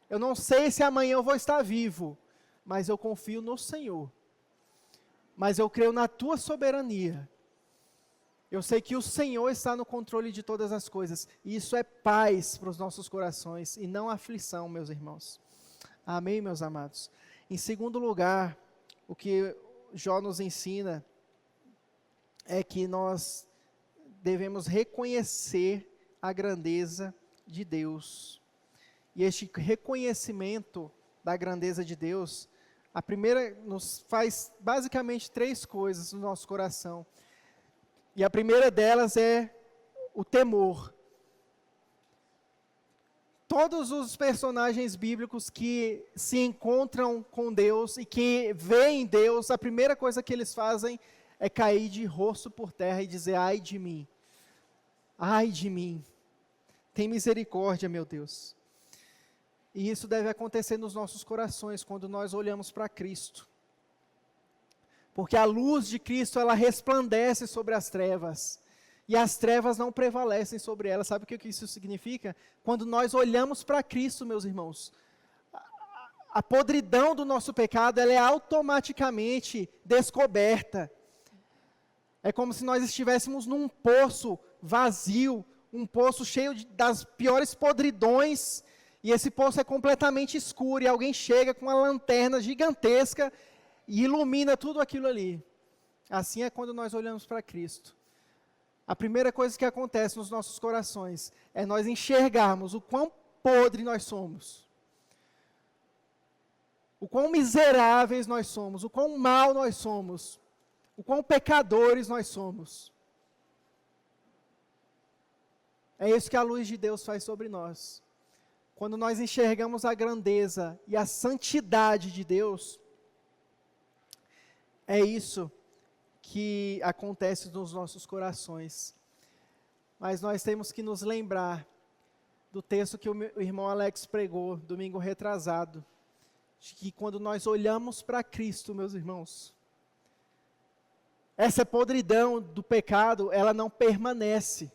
Eu não sei se amanhã eu vou estar vivo, mas eu confio no Senhor. Mas eu creio na Tua soberania. Eu sei que o Senhor está no controle de todas as coisas. E isso é paz para os nossos corações e não aflição, meus irmãos. Amém, meus amados? Em segundo lugar, o que Jó nos ensina é que nós devemos reconhecer a grandeza de Deus. E este reconhecimento da grandeza de Deus, a primeira nos faz basicamente 3 coisas no nosso coração. E a primeira delas é o temor. Todos os personagens bíblicos que se encontram com Deus e que veem Deus, a primeira coisa que eles fazem é cair de rosto por terra e dizer: ai de mim, tem misericórdia, meu Deus. E isso deve acontecer nos nossos corações, quando nós olhamos para Cristo. Porque a luz de Cristo, ela resplandece sobre as trevas, e as trevas não prevalecem sobre elas. Sabe o que isso significa? Quando nós olhamos para Cristo, meus irmãos, a podridão do nosso pecado, ela é automaticamente descoberta. É como se nós estivéssemos num poço vazio, um poço cheio das piores podridões, e esse poço é completamente escuro, e alguém chega com uma lanterna gigantesca e ilumina tudo aquilo ali. Assim é quando nós olhamos para Cristo. A primeira coisa que acontece nos nossos corações é nós enxergarmos o quão podre nós somos, o quão miseráveis nós somos, o quão mal nós somos, o quão pecadores nós somos. É isso que a luz de Deus faz sobre nós. Quando nós enxergamos a grandeza e a santidade de Deus, é isso que acontece nos nossos corações. Mas nós temos que nos lembrar do texto que o irmão Alex pregou domingo retrasado, de que quando nós olhamos para Cristo, meus irmãos, essa podridão do pecado, ela não permanece.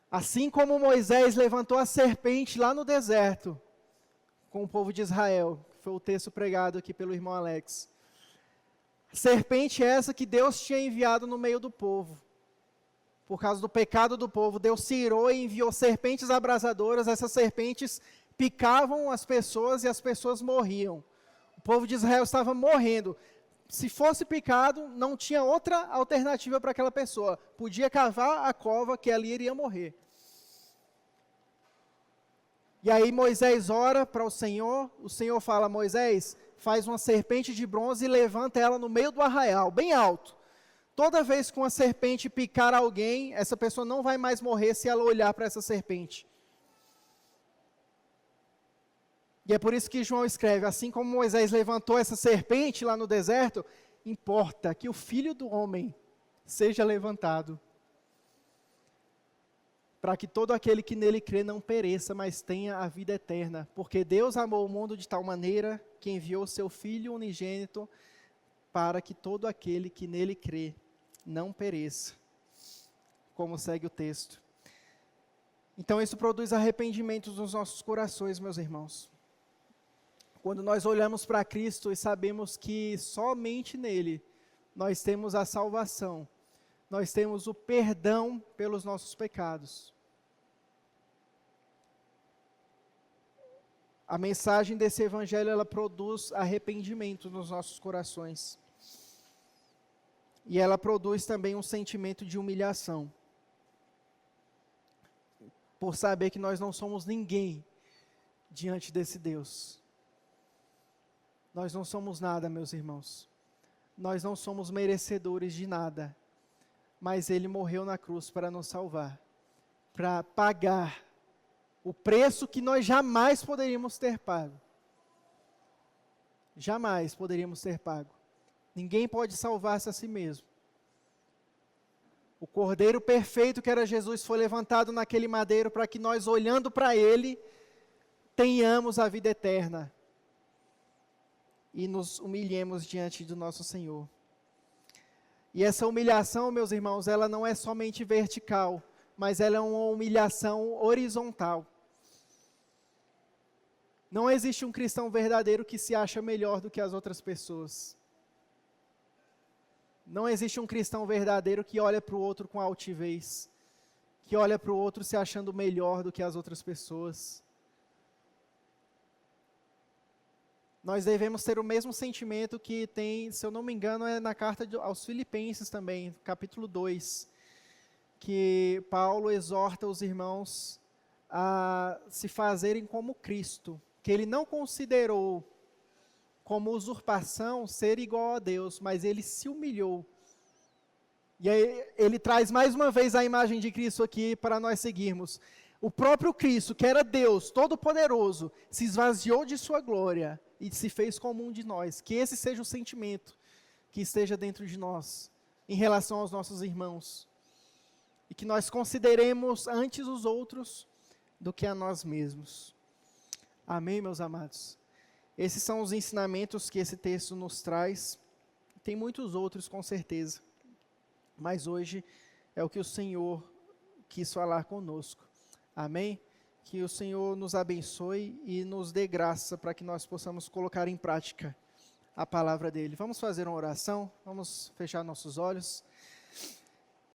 Assim como Moisés levantou a serpente lá no deserto, com o povo de Israel, que foi o texto pregado aqui pelo irmão Alex. Serpente essa que Deus tinha enviado no meio do povo. Por causa do pecado do povo, Deus se irou e enviou serpentes abrasadoras. Essas serpentes picavam as pessoas e as pessoas morriam. O povo de Israel estava morrendo. Se fosse picado, não tinha outra alternativa para aquela pessoa. Podia cavar a cova que ali iria morrer. E aí Moisés ora para o Senhor fala: Moisés, faz uma serpente de bronze e levanta ela no meio do arraial, bem alto. Toda vez que uma serpente picar alguém, essa pessoa não vai mais morrer se ela olhar para essa serpente. E é por isso que João escreve: assim como Moisés levantou essa serpente lá no deserto, importa que o Filho do Homem seja levantado, para que todo aquele que nele crê não pereça, mas tenha a vida eterna. Porque Deus amou o mundo de tal maneira que enviou seu Filho unigênito, para que todo aquele que nele crê não pereça. Como segue o texto. Então isso produz arrependimento nos nossos corações, meus irmãos. Quando nós olhamos para Cristo e sabemos que somente nele nós temos a salvação, nós temos o perdão pelos nossos pecados. A mensagem desse evangelho, ela produz arrependimento nos nossos corações. E ela produz também um sentimento de humilhação. Por saber que nós não somos ninguém diante desse Deus. Nós não somos nada, meus irmãos. Nós não somos merecedores de nada. Mas Ele morreu na cruz para nos salvar. Para pagar o preço que nós jamais poderíamos ter pago. Jamais poderíamos ter pago. Ninguém pode salvar-se a si mesmo. O Cordeiro perfeito que era Jesus foi levantado naquele madeiro para que nós, olhando para Ele, tenhamos a vida eterna. E nos humilhemos diante do nosso Senhor. E essa humilhação, meus irmãos, ela não é somente vertical, mas ela é uma humilhação horizontal. Não existe um cristão verdadeiro que se acha melhor do que as outras pessoas. Não existe um cristão verdadeiro que olha para o outro com altivez, que olha para o outro se achando melhor do que as outras pessoas. Nós devemos ter o mesmo sentimento que tem, se eu não me engano, é na carta aos Filipenses também, capítulo 2, que Paulo exorta os irmãos a se fazerem como Cristo, que ele não considerou como usurpação ser igual a Deus, mas ele se humilhou. E aí ele traz mais uma vez a imagem de Cristo aqui para nós seguirmos. O próprio Cristo, que era Deus Todo-Poderoso, se esvaziou de sua glória e se fez como um de nós. Que esse seja o sentimento que esteja dentro de nós, em relação aos nossos irmãos. E que nós consideremos antes os outros do que a nós mesmos. Amém, meus amados? Esses são os ensinamentos que esse texto nos traz. Tem muitos outros, com certeza. Mas hoje é o que o Senhor quis falar conosco. Amém? Que o Senhor nos abençoe e nos dê graça para que nós possamos colocar em prática a palavra dele. Vamos fazer uma oração? Vamos fechar nossos olhos.